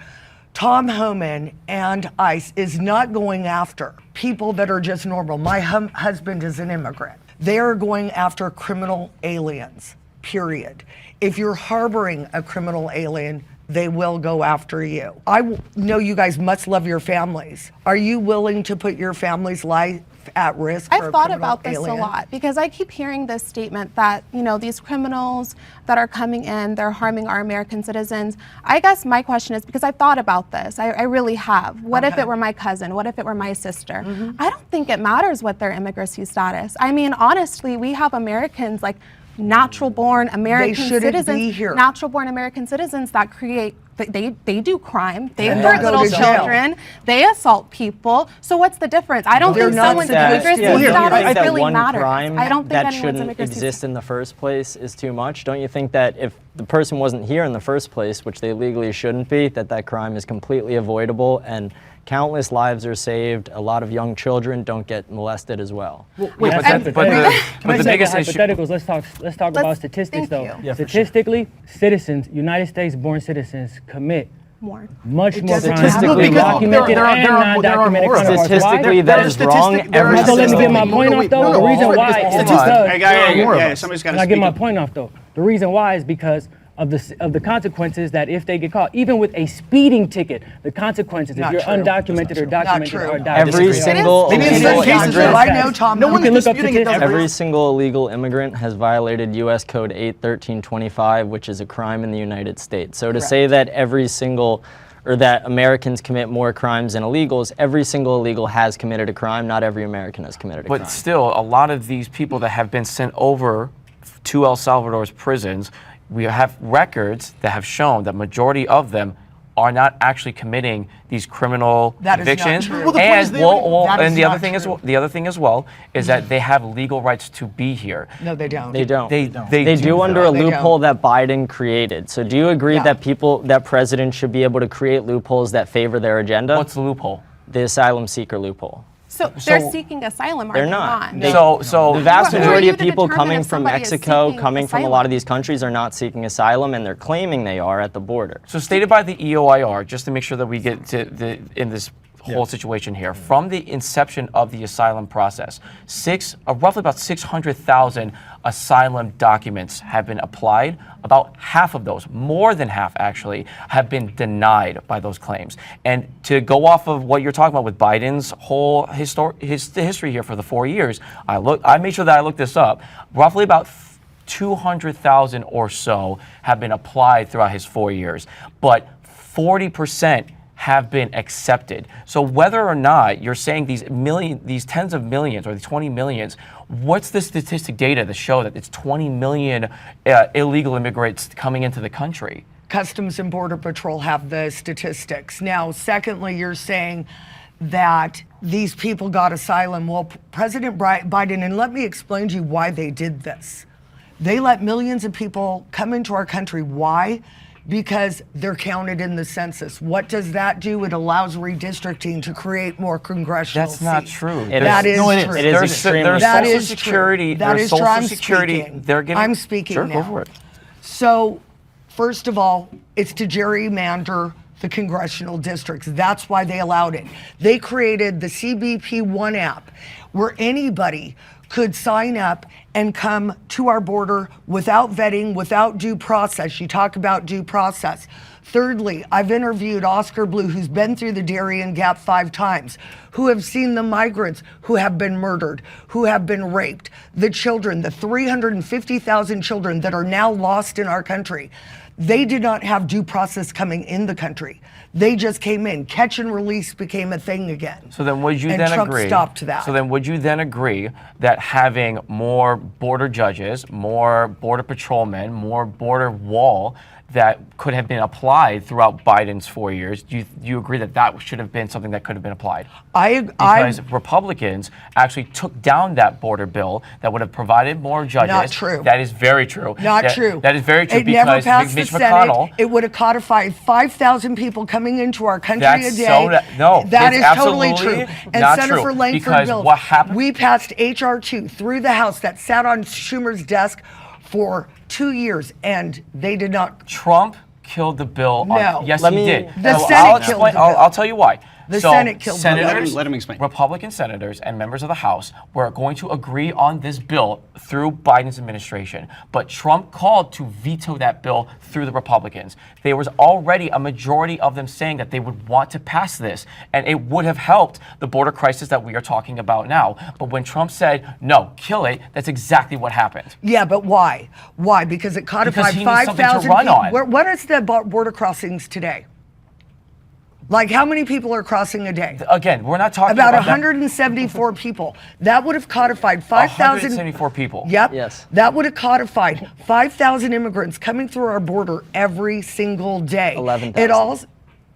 Tom Homan and ICE is not going after people that are just normal. My husband is an immigrant. They are going after criminal aliens, period. If you're harboring a criminal alien, they will go after you. I know you guys must love your families. Are you willing to put your family's life at risk?
I've thought about this a lot, because I keep hearing this statement that, you know, these criminals that are coming in, they're harming our American citizens. I guess my question is, because I've thought about this, I really have. What if it were my cousin? What if it were my sister? I don't think it matters what their immigrancy status. I mean, honestly, we have Americans, like natural born American citizens, natural born American citizens that create, they do crime, they hurt little children, they assault people. So what's the difference? I don't think someone's immigrancy status really matters. I don't think
that
anyone's
shouldn't
immigrancy
exist in the first place is too much. Don't you think that if the person wasn't here in the first place, which they legally shouldn't be, that crime is completely avoidable and countless lives are saved, a lot of young children don't get molested as well?
Wait, but the biggest issue...
Hypotheticals, let's talk about statistics though. Yeah, statistically, citizens, United States born citizens commit much more crimes than documented and non-documented counterparts.
Statistically, that is wrong.
So let me get my point off though. The reason why is because...
somebody's got to
speak. I get my point off though. The reason why is because of the consequences that if they get caught, even with a speeding ticket, the consequences if you're undocumented or documented are dire.
Every single illegal immigrant,
I know, Tom.
No one is disputing it.
every single illegal immigrant has violated U.S. Code 81325, which is a crime in the United States. So to say that that Americans commit more crimes than illegals, every single illegal has committed a crime. Not every American has committed a crime.
But still, a lot of these people that have been sent over to El Salvador's prisons, we have records that have shown that majority of them are not actually committing these criminal convictions.
Well,
and the other thing as well is that they have legal rights to be here.
No, they don't.
They don't.
They
do under a loophole that Biden created. So do you agree that presidents should be able to create loopholes that favor their agenda?
What's the loophole?
The asylum seeker loophole.
So they're seeking asylum,
they're not.
So
the vast majority of people coming from Mexico, coming from a lot of these countries, are not seeking asylum, and they're claiming they are at the border.
So stated by the EOIR, just to make sure that we get to in this whole situation here, from the inception of the asylum process, roughly about 600,000 asylum documents have been applied. About half of those, more than half actually, have been denied by those claims. And to go off of what you're talking about with Biden's whole history here for the 4 years, I made sure that I looked this up. Roughly about 200,000 or so have been applied throughout his 4 years, but 40% have been accepted. So whether or not you're saying these tens of millions or the 20 millions, what's the statistic data to show that it's 20 million illegal immigrants coming into the country?
Customs and Border Patrol have the statistics. Now, secondly, you're saying that these people got asylum. Well, President Biden, and let me explain to you why they did this. They let millions of people come into our country. Why? Because they're counted in the census. What does that do? It allows redistricting to create more congressional seats.
That's not true.
That is true.
It is extremely
There's
That
Social
is true.
Security.
That
There's
is true.
Social
I'm
Security.
speaking.
They're giving.
I'm speaking
Sure,
now.
go for it.
So, first of all, it's to gerrymander the congressional districts. That's why they allowed it. They created the CBP One app where anybody could sign up and come to our border without vetting, without due process. You talk about due process. Thirdly, I've interviewed Oscar Blue, who's been through the Darien Gap 5 times, who have seen the migrants who have been murdered, who have been raped, the children, the 350,000 children that are now lost in our country. They did not have due process coming in the country. They just came in. Catch and release became a thing again.
So then would you
and
then
Trump
agree?
stopped that.
So then would you then agree that having more border judges, more border patrolmen, more border wall that could have been applied throughout Biden's 4 years, do you agree that that should have been something that could have been applied? Because Republicans actually took down that border bill that would have provided more judges.
Not true.
That is very true.
Not true.
That is very true
It never
because
passed
Mitch
the Senate.
McConnell.
It would have codified 5,000 people coming into our country
That's
a day.
no,
that
it's
is totally
absolutely
true. And
not
Senator
true,
Langford
because
Bills,
what happened-
we passed HR 2 through the House that sat on Schumer's desk for 2 years, and they did not.
Trump killed the bill.
No.
Yes,
Let
he
me-
did.
The
So
Senate
I'll
killed
explain-
the bill.
I'll tell you why.
The
So
Senate killed the bill.
senators,
Let him explain.
Republican senators and members of the House were going to agree on this bill through Biden's administration, but Trump called to veto that bill through the Republicans. There was already a majority of them saying that they would want to pass this, and it would have helped the border crisis that we are talking about now. But when Trump said, no, kill it, that's exactly what happened.
Yeah, but why? Why? Because it codified
he needs something to
5,000
run
people.
on.
What is the border crossings today? Like, how many people are crossing a day?
Again, we're not talking
About
about that-
174 people. That would have codified 5,000.
174 people.
Yep.
Yes.
That would have codified 5,000 immigrants coming through our border every single day.
11,000.
It all.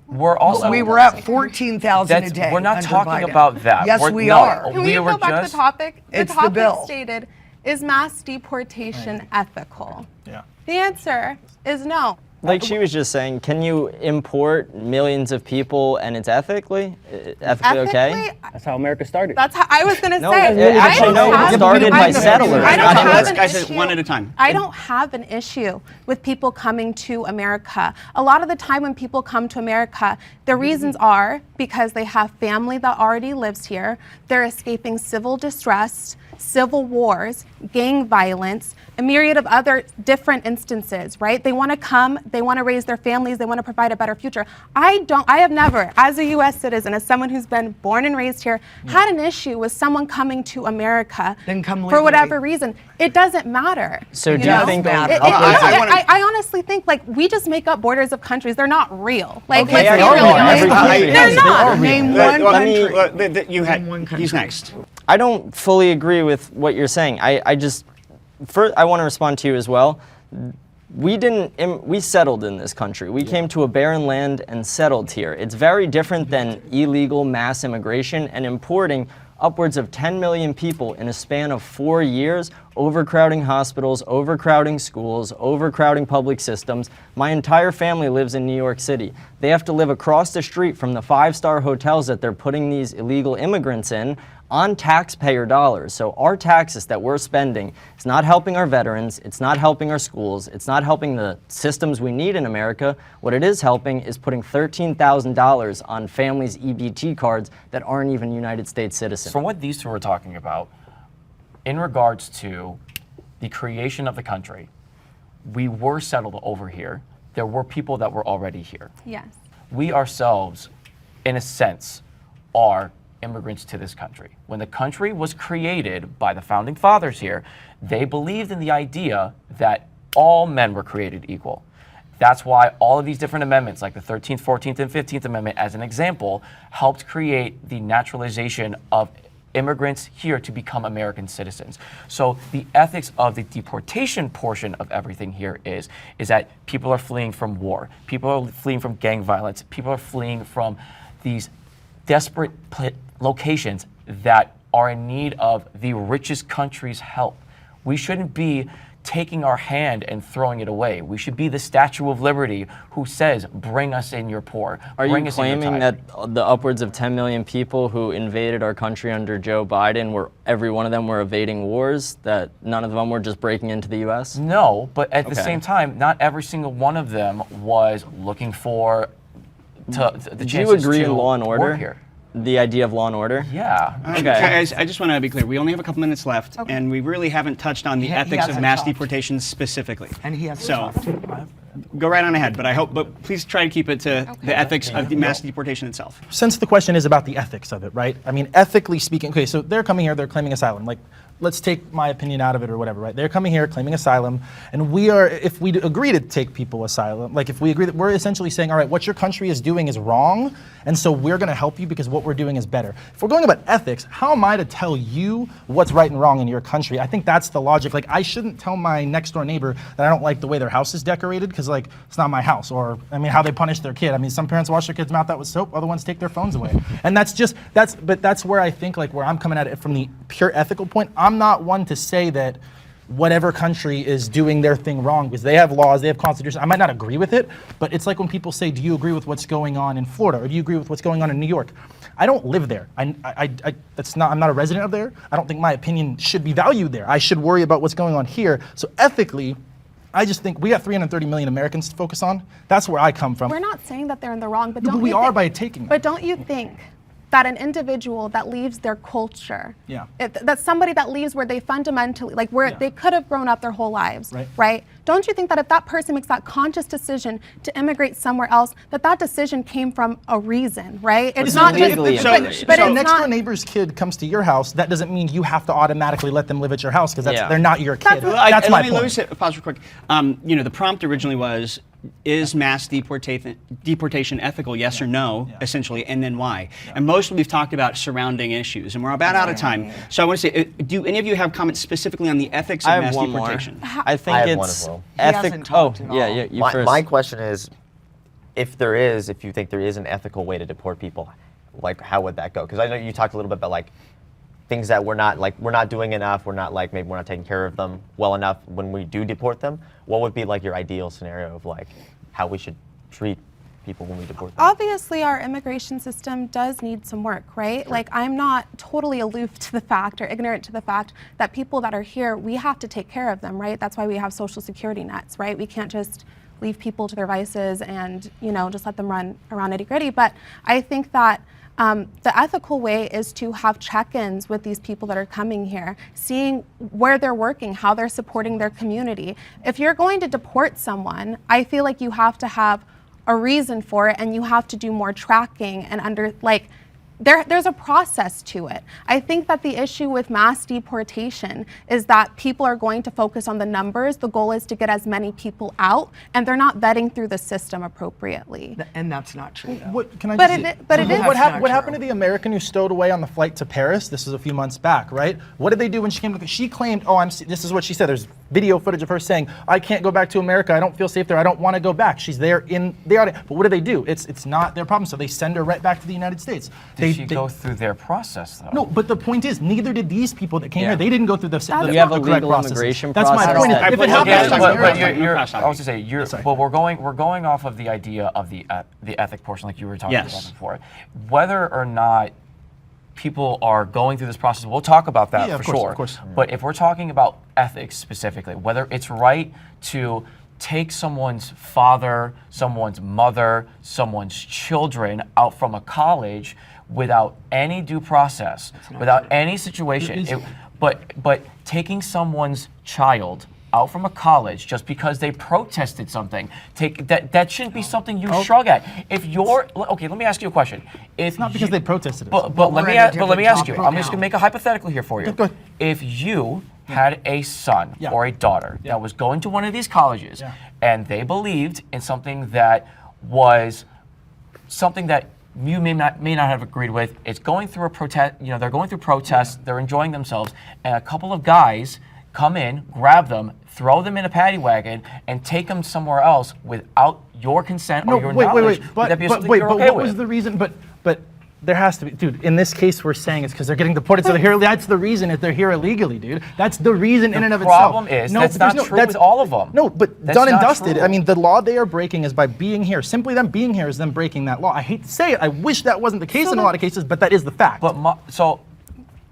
We're also
We were at 14,000 a day.
We're not
under
talking
Biden.
about that.
Yes,
We're-
we
no.
are.
Can we
were
go back to the
just-
topic?
It's the
topic
bill.
stated, is mass deportation ethical?
Yeah.
The answer is no.
Like she was just saying, can you import millions of people and it's ethically okay?
Ethically,
That's how America started.
that's how I was going to
No,
say.
actually, no, it started by settlers.
I don't
not
have
immigrants.
an
Guys,
issue.
one at a time.
I don't have an issue with people coming to America. A lot of the time when people come to America, the reasons are because they have family that already lives here, they're escaping civil distress, civil wars, gang violence, a myriad of other different instances, right? They want to come, they want to raise their families, they want to provide a better future. I have never, as a US citizen, as someone who's been born and raised here, had an issue with someone coming to America
Then come
for
legally.
whatever reason. It doesn't matter.
So do you
know?
think
Matter.
I honestly think like we just make up borders of countries. They're not real. Like
Okay,
let's
they
be
are
real
real.
here.
Every country
They're
is.
not.
Name
Let
one
me-
country.
you had.
one
He's
country.
next.
I don't fully agree with what you're saying. I just, first, I want to respond to you as well. We settled in this country. We came to a barren land and settled here. It's very different than illegal mass immigration and importing upwards of 10 million people in a span of 4 years, overcrowding hospitals, overcrowding schools, overcrowding public systems. My entire family lives in New York City. They have to live across the street from the 5-star hotels that they're putting these illegal immigrants in on taxpayer dollars. So our taxes that we're spending is not helping our veterans, it's not helping our schools, it's not helping the systems we need in America. What it is helping is putting $13,000 on families' EBT cards that aren't even United States citizens.
From what these two are talking about, in regards to the creation of the country, we were settled over here. There were people that were already here.
Yes.
We ourselves, in a sense, are immigrants to this country. When the country was created by the founding fathers here, they believed in the idea that all men were created equal. That's why all of these different amendments, like the 13th, 14th, and 15th Amendment, as an example, helped create the naturalization of immigrants here to become American citizens. So the ethics of the deportation portion of everything here is that people are fleeing from war, people are fleeing from gang violence, people are fleeing from these desperate locations that are in need of the richest country's help. We shouldn't be taking our hand and throwing it away. We should be the Statue of Liberty who says, bring us in your poor.
Are
bring
you
us in your
claiming
tide."
that the upwards of 10 million people who invaded our country under Joe Biden, every one of them were evading wars, that none of them were just breaking into the U.S.?
No, but at the
Okay.
same time, not every single one of them was looking for the
Do you
chances
agree
to
in law and
work
order?
here.
The idea of law and order?
Yeah.
Okay. Guys, I just want to be clear. We only have a couple minutes left, and we really haven't touched on the
He
ethics of
hasn't
mass
talked.
deportations specifically.
And he hasn't
So,
talked.
go right on ahead. But please try to keep it to the ethics of the mass deportation itself.
Since the question is about the ethics of it, right? I mean, ethically speaking, okay, so they're coming here, they're claiming asylum. Like, let's take my opinion out of it or whatever, right? They're coming here claiming asylum, and we are, if we agree to take people asylum, like if we agree that we're essentially saying, all right, what your country is doing is wrong, and so we're gonna help you because what we're doing is better. If we're going about ethics, how am I to tell you what's right and wrong in your country? I think that's the logic. Like, I shouldn't tell my next door neighbor that I don't like the way their house is decorated because, like, it's not my house. Or, I mean, how they punish their kid. I mean, some parents wash their kids' mouth out with soap, other ones take their phones away. And that's where I think, like, where I'm coming at it from the pure ethical point. I'm not one to say that whatever country is doing their thing wrong because they have laws, they have constitution. I might not agree with it, but it's like when people say, do you agree with what's going on in Florida? Or do you agree with what's going on in New York? I don't live there. I'm not a resident of there. I don't think my opinion should be valued there. I should worry about what's going on here. So ethically, I just think we got 330 million Americans to focus on. That's where I come from.
We're not saying that they're in the wrong, but
No,
don't
but we
you
are
think-
by taking them.
But don't you think that an individual that leaves their culture,
Yeah.
that's somebody that leaves where they fundamentally, like where
Yeah.
they could have grown up their whole lives,
Right.
Don't you think that if that person makes that conscious decision to immigrate somewhere else, that decision came from a reason, right? It's not just,
legally
but,
immigrate.
but
so
it's
next door
not.
neighbor's kid comes to your house, that doesn't mean you have to automatically let them live at your house because
Yeah.
they're not your kid.
Well,
That's my
Let me
point.
say, pause real quick. The prompt originally was, is mass deportation ethical, yes or no, essentially, and then why? And mostly we've talked about surrounding issues, and we're about out of time. So I want to say, do any of you have comments specifically on the ethics
I
of
have
mass
one more.
deportation?
I think
I have one
it's
as well.
He hasn't talked at all.
yeah, you first.
My question is, if you think there is an ethical way to deport people, like how would that go? Because I know you talked a little bit about like things that we're not doing enough. Maybe we're not taking care of them well enough when we do deport them. What would be like your ideal scenario of like how we should treat people when we deport them?
Obviously, our immigration system does need some work, right? Like, I'm not totally aloof to the fact or ignorant to the fact that people that are here, we have to take care of them, right? That's why we have social security nets, right? We can't just leave people to their vices and, just let them run around nitty-gritty. But I think that the ethical way is to have check-ins with these people that are coming here, seeing where they're working, how they're supporting their community. If you're going to deport someone, I feel like you have to have a reason for it, and you have to do more tracking and there's a process to it. I think that the issue with mass deportation is that people are going to focus on the numbers. The goal is to get as many people out, and they're not vetting through the system appropriately.
And that's not true.
What can I
But
just
it
say?
is- but it is-
What
That's not
happened to
true.
the American who stowed away on the flight to Paris? This is a few months back, right? What did they do when she came? She claimed, this is what she said. There's video footage of her saying, "I can't go back to America. I don't feel safe there. I don't want to go back." She's there in the audience. But what do? It's not their problem. So they send her right back to the United States.
Did she go through their process, though?
No, but the point is, neither did these people that came here. They didn't go through the
We have a
correct
legal
processes.
immigration
That's my
process
point.
that-
If
But
it happens,
yeah,
to
but-
America-
but-
I was to say, but we're going off of the idea of the ethic portion, like you were talking
Yes.
about before. Whether or not people are going through this process, we'll talk about that
Yeah,
for
of course,
sure.
of course.
But if we're talking about ethics specifically, whether it's right to take someone's father, someone's mother, someone's children out from a college without any due process, without any situation, but taking someone's child out from a college just because they protested something, that shouldn't be something you shrug at. If you're okay, let me ask you a question. If
not because they protested it.
But let
we're
me
at a
let me
different
ask you.
topic
I'm just
now.
gonna make a hypothetical here for you.
Go ahead.
If you had a son or a daughter that was going to one of these colleges and they believed in something that was something that you may not have agreed with, it's going through a protest, they're going through protests, they're enjoying themselves, and a couple of guys come in, grab them, throw them in a paddy wagon, and take them somewhere else without your consent or your knowledge. would that be something you're okay
what
with?
was the reason? But There has to be, dude. In this case, we're saying it's because they're getting deported, so they're here. That's the reason if they're here illegally, dude. That's the reason in and of itself.
The problem is that's not true with all of them.
No, but
That's
done and
not
dusted.
true.
I mean, the law they are breaking is by being here. Simply them being here is them breaking that law. I hate to say it. I wish that wasn't the case in a lot of cases, but that is the fact.
But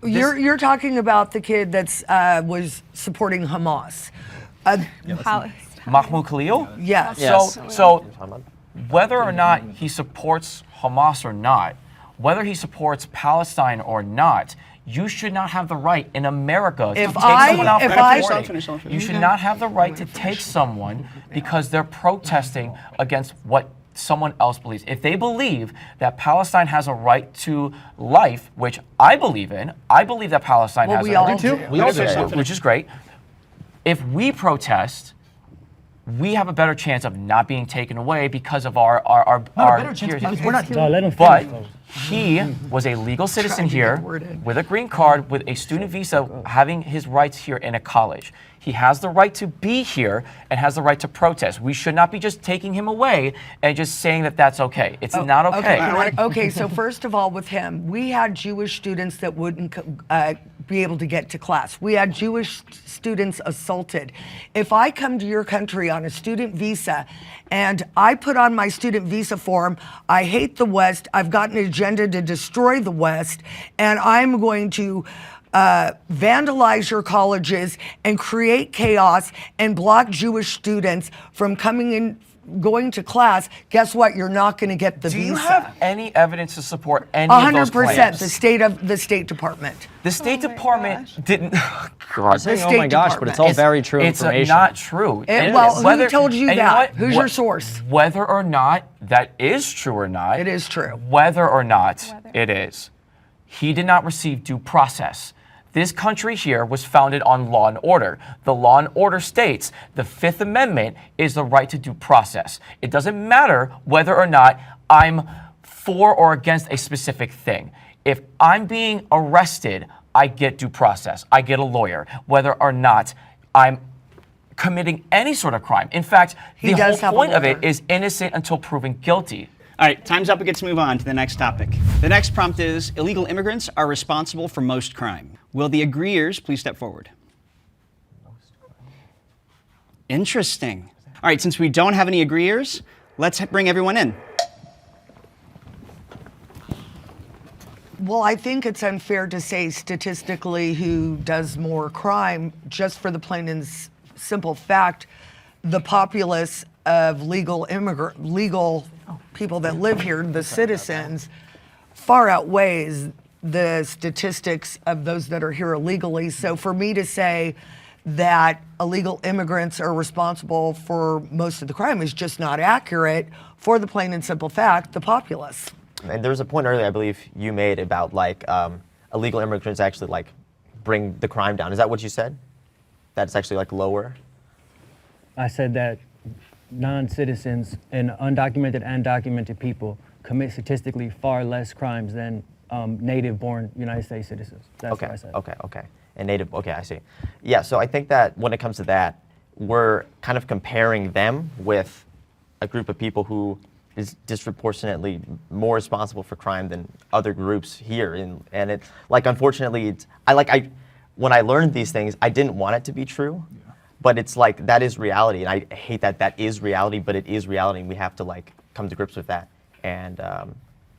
You're talking about the kid that's was supporting Hamas.
Mahmoud Khalil?
Yes.
So whether or not he supports Hamas or not, whether he supports Palestine or not, you should not have the right in America to take someone out for deporting. You should not have the right to take someone because they're protesting against what someone else believes. If they believe that Palestine has a right to life, which I believe in, I believe that Palestine has a right to,
We all do.
which is great. If we protest, we have a better chance of not being taken away because of our
better chance because we're not.
No, let him
But
finish, though.
he was a legal citizen here with a green card, with a student visa, having his rights here in a college. He has the right to be here and has the right to protest. We should not be just taking him away and just saying that that's okay. It's not okay.
Okay, so first of all, with him, we had Jewish students that wouldn't be able to get to class. We had Jewish students assaulted. If I come to your country on a student visa and I put on my student visa form, I hate the West, I've got an agenda to destroy the West, and I'm going to vandalize your colleges and create chaos and block Jewish students from coming in, going to class, guess what? You're not going to get the visa.
Do you have any evidence to support any of those
100%.
claims?
The State Department.
The State Department didn't.
You're saying, oh my gosh, but it's all very true
It's
information.
not true.
Who told you
and
that?
what?
Who's your source?
Whether or not that is true or not.
It is true.
Whether or not it is. He did not receive due process. This country here was founded on law and order. The law and order states the Fifth Amendment is the right to due process. It doesn't matter whether or not I'm for or against a specific thing. If I'm being arrested, I get due process. I get a lawyer, whether or not I'm committing any sort of crime. In fact, the whole point of it is innocent until proven guilty.
All right, time's up. We get to move on to the next topic. The next prompt is, illegal immigrants are responsible for most crime. Will the agreeers please step forward? Interesting. All right, since we don't have any agreeers, let's bring everyone in.
Well, I think it's unfair to say statistically who does more crime, just for the plain and simple fact, the populace of legal people that live here, the citizens, far outweighs the statistics of those that are here illegally. So for me to say that illegal immigrants are responsible for most of the crime is just not accurate, for the plain and simple fact, the populace.
And there was a point earlier, I believe you made about like illegal immigrants actually like bring the crime down. Is that what you said? That it's actually like lower?
I said that non-citizens and undocumented and documented people commit statistically far less crimes than native-born United States citizens. That's what I said.
Okay. And native, okay, I see. Yeah, so I think that when it comes to that, we're kind of comparing them with a group of people who is disproportionately more responsible for crime than other groups here. And it, like, unfortunately, when I learned these things, I didn't want it to be true. But it's like, that is reality, and I hate that that is reality, but it is reality, and we have to like come to grips with that and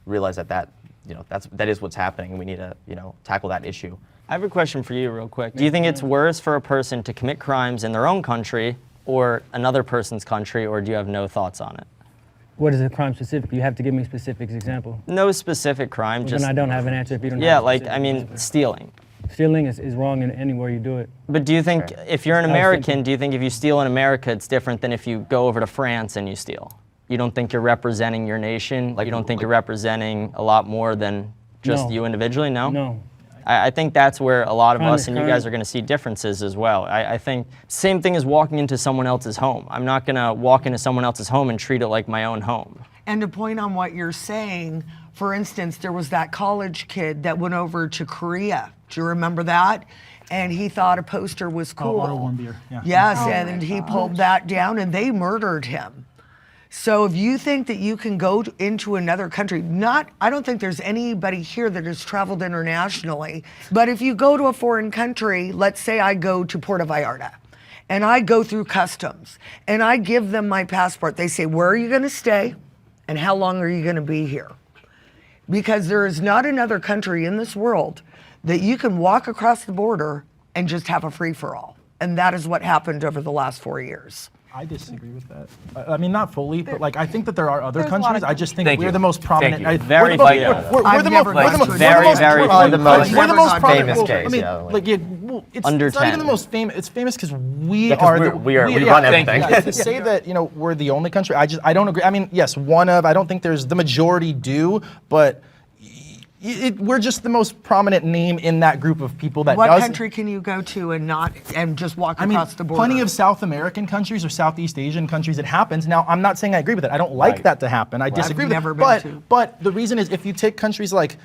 realize that that is what's happening, and we need to tackle that issue.
I have a question for you real quick. Do you think it's worse for a person to commit crimes in their own country or another person's country, or do you have no thoughts on it?
What is a crime specifically? You have to give me a specific example.
No specific crime, just...
Then I don't have an answer if you don't
Yeah,
have a
like,
specific
I mean,
answer.
stealing.
Stealing is wrong in anywhere you do it.
But do you think, if you're an
was
American,
thinking-
do you think if you steal in America, it's different than if you go over to France and you steal? You don't think you're representing your nation? You don't think you're representing a lot more than just
No.
you individually? No?
No.
I think that's where a lot of
Crime
us
is
and you
crime.
guys are going to see differences as well. I think same thing as walking into someone else's home. I'm not going to walk into someone else's home and treat it like my own home.
And to point on what you're saying, for instance, there was that college kid that went over to Korea. Do you remember that? And he thought a poster was cool.
Auto One Beer, yeah.
Yes, and he pulled that down and they murdered him. So if you think that you can go into another country, I don't think there's anybody here that has traveled internationally, but if you go to a foreign country, let's say I go to Puerto Vallarta, and I go through customs, and I give them my passport, they say, where are you gonna stay, and how long are you gonna be here? Because there is not another country in this world that you can walk across the border and just have a free-for-all. And that is what happened over the last 4 years.
I disagree with that. I mean, not fully, but like I think that there are other
There's a lot
countries.
of
I just think
Thank
we're
you.
the most prominent.
Thank you.
We're the most- we're
I've
the
never
most- we're the
gone
most-
to a
Very, very
we're
few.
the most
We're the
most
most
prominent.
famous
I
case,
mean,
yeah,
like well, it's
Under
not even
10.
the most famous. It's famous because we
Yeah, 'cause
are.
we run
yeah,
everything.
yeah, to say that we're the only country, I don't agree. I mean, yes, one of. I don't think there's the majority do, but. We're just the most prominent name in that group of people that
What
does.
country can you go to and just walk
I mean,
across the border?
plenty of South American countries or Southeast Asian countries it happens. Now, I'm not saying I agree with it. I don't like that to happen. I disagree with
never
it.
been to.
But the reason is if you take countries like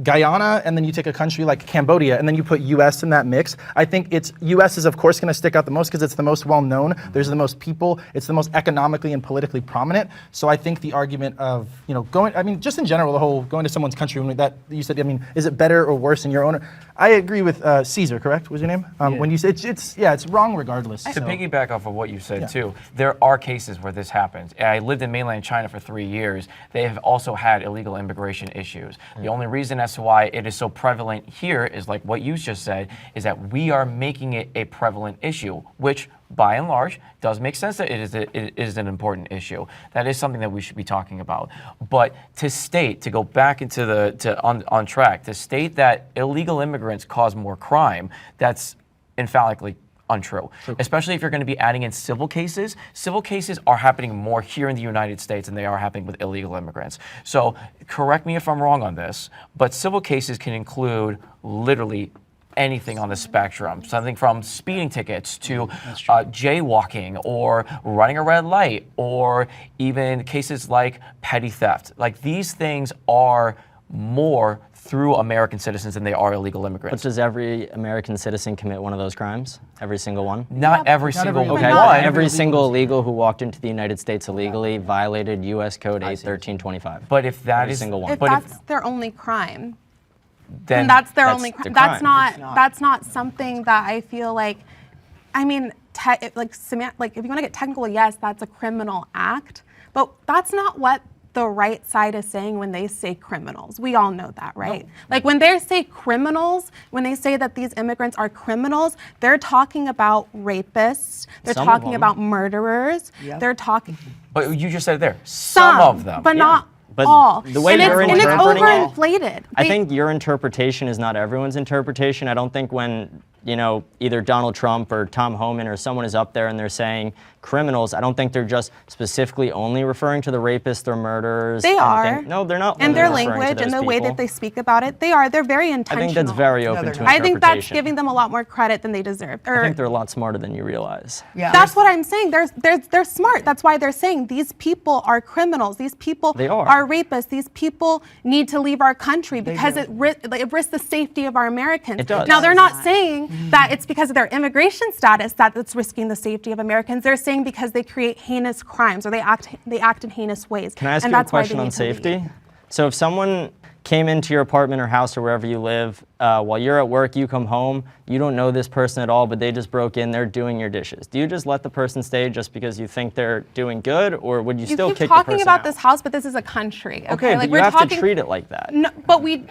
Guyana and then you take a country like Cambodia and then you put U.S. in that mix, I think U.S. is of course going to stick out the most because it's the most well known. There's the most people. It's the most economically and politically prominent. So I think the argument of going, I mean, just in general, the whole going to someone's country that you said, I mean, is it better or worse in your own? I agree with Cesar. Correct? Was your name? When you say it's wrong regardless.
To piggyback off of what you said too, there are cases where this happens. I lived in mainland China for 3 years. They have also had illegal immigration issues. The only reason as to why it is so prevalent here is like what you just said, is that we are making it a prevalent issue, which by and large does make sense that it is an important issue. That is something that we should be talking about. But to go back into on track, to state that illegal immigrants cause more crime, that's emphatically untrue. Especially if you're going to be adding in civil cases. Civil cases are happening more here in the United States than they are happening with illegal immigrants. So correct me if I'm wrong on this, but civil cases can include literally anything on the spectrum, something from speeding tickets to jaywalking or running a red light, or even cases like petty theft. Like these things are more through American citizens than they are illegal immigrants.
But does every American citizen commit one of those crimes? Every single one?
Not every single one.
Every single illegal who walked into the United States illegally violated U.S. Code 81325.
But if that
every
is
single one.
If that's their only crime,
then
that's their
that's
only
the
crime. That's
crime.
not something that I feel like. I mean, if you want to get technical, yes, that's a criminal act, but that's not what the right side is saying when they say criminals. We all know that, right? No. Like when they say criminals, when they say that these immigrants are criminals, they're talking about rapists, they're talking about murderers, they're talking.
But you just said it there, some of them.
But not
But
all.
the way
and
you're
it's
interpreting
overinflated.
I think your interpretation is not everyone's interpretation. I don't think when either Donald Trump or Tom Homan or someone is up there and they're saying criminals, I don't think they're just specifically only referring to the rapists or murderers.
They are.
No, they're not.
And their
referring to
language and
those
the way
people.
that they speak about it, they are. They're very intentional.
I think that's very open to interpretation.
I think that's giving them a lot more credit than they deserve.
I think they're a lot smarter than you realize.
Yeah.
That's what I'm saying. They're smart. That's why they're saying these people are criminals. These people are rapists. These people need to leave our country because it risks the safety of our Americans.
It does.
Now, they're not saying that it's because of their immigration status that it's risking the safety of Americans. They're saying because they create heinous crimes or they act in heinous ways.
Can I ask you a question on safety? So if someone came into your apartment or house or wherever you live, while you're at work, you come home, you don't know this person at all, but they just broke in, they're doing your dishes. Do you just let the person stay just because you think they're doing good, or would you still kick the person out?
You keep talking about this house, but this is a country.
Okay,
like
but you have to treat it like that.
No, but we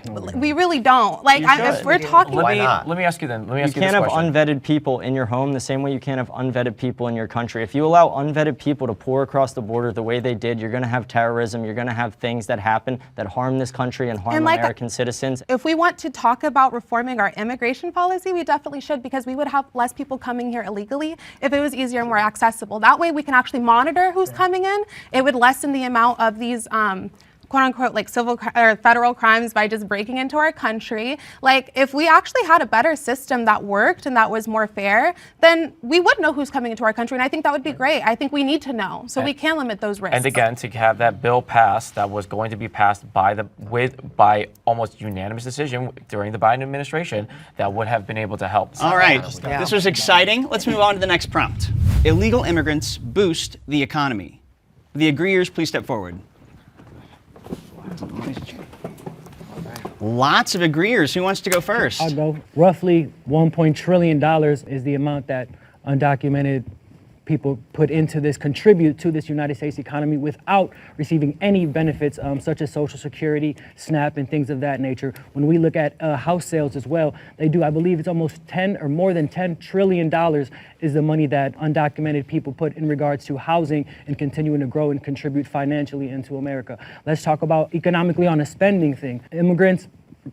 really don't. Like, if we're talking.
Let me ask you then. Let me ask you this
can't have
question.
unvetted people in your home the same way you can't have unvetted people in your country. If you allow unvetted people to pour across the border the way they did, you're going to have terrorism. You're going to have things that happen that harm this country and harm American citizens.
If we want to talk about reforming our immigration policy, we definitely should, because we would have less people coming here illegally if it was easier and more accessible. That way we can actually monitor who's coming in. It would lessen the amount of these quote unquote like civil or federal crimes by just breaking into our country. Like if we actually had a better system that worked and that was more fair, then we would know who's coming into our country, and I think that would be great. I think we need to know so we can limit those risks.
And again, to have that bill passed that was going to be passed by almost unanimous decision during the Biden administration, that would have been able to help.
All right, this was exciting. Let's move on to the next prompt. Illegal immigrants boost the economy. The agreeers, please step forward. Lots of agreeers. Who wants to go first?
I'll go. Roughly $1 trillion is the amount that undocumented people put into this, contribute to this United States economy without receiving any benefits such as Social Security, SNAP, and things of that nature. When we look at house sales as well, they do, I believe it's almost 10 or more than $10 trillion is the money that undocumented people put in regards to housing and continuing to grow and contribute financially into America. Let's talk about economically on a spending thing. Immigrants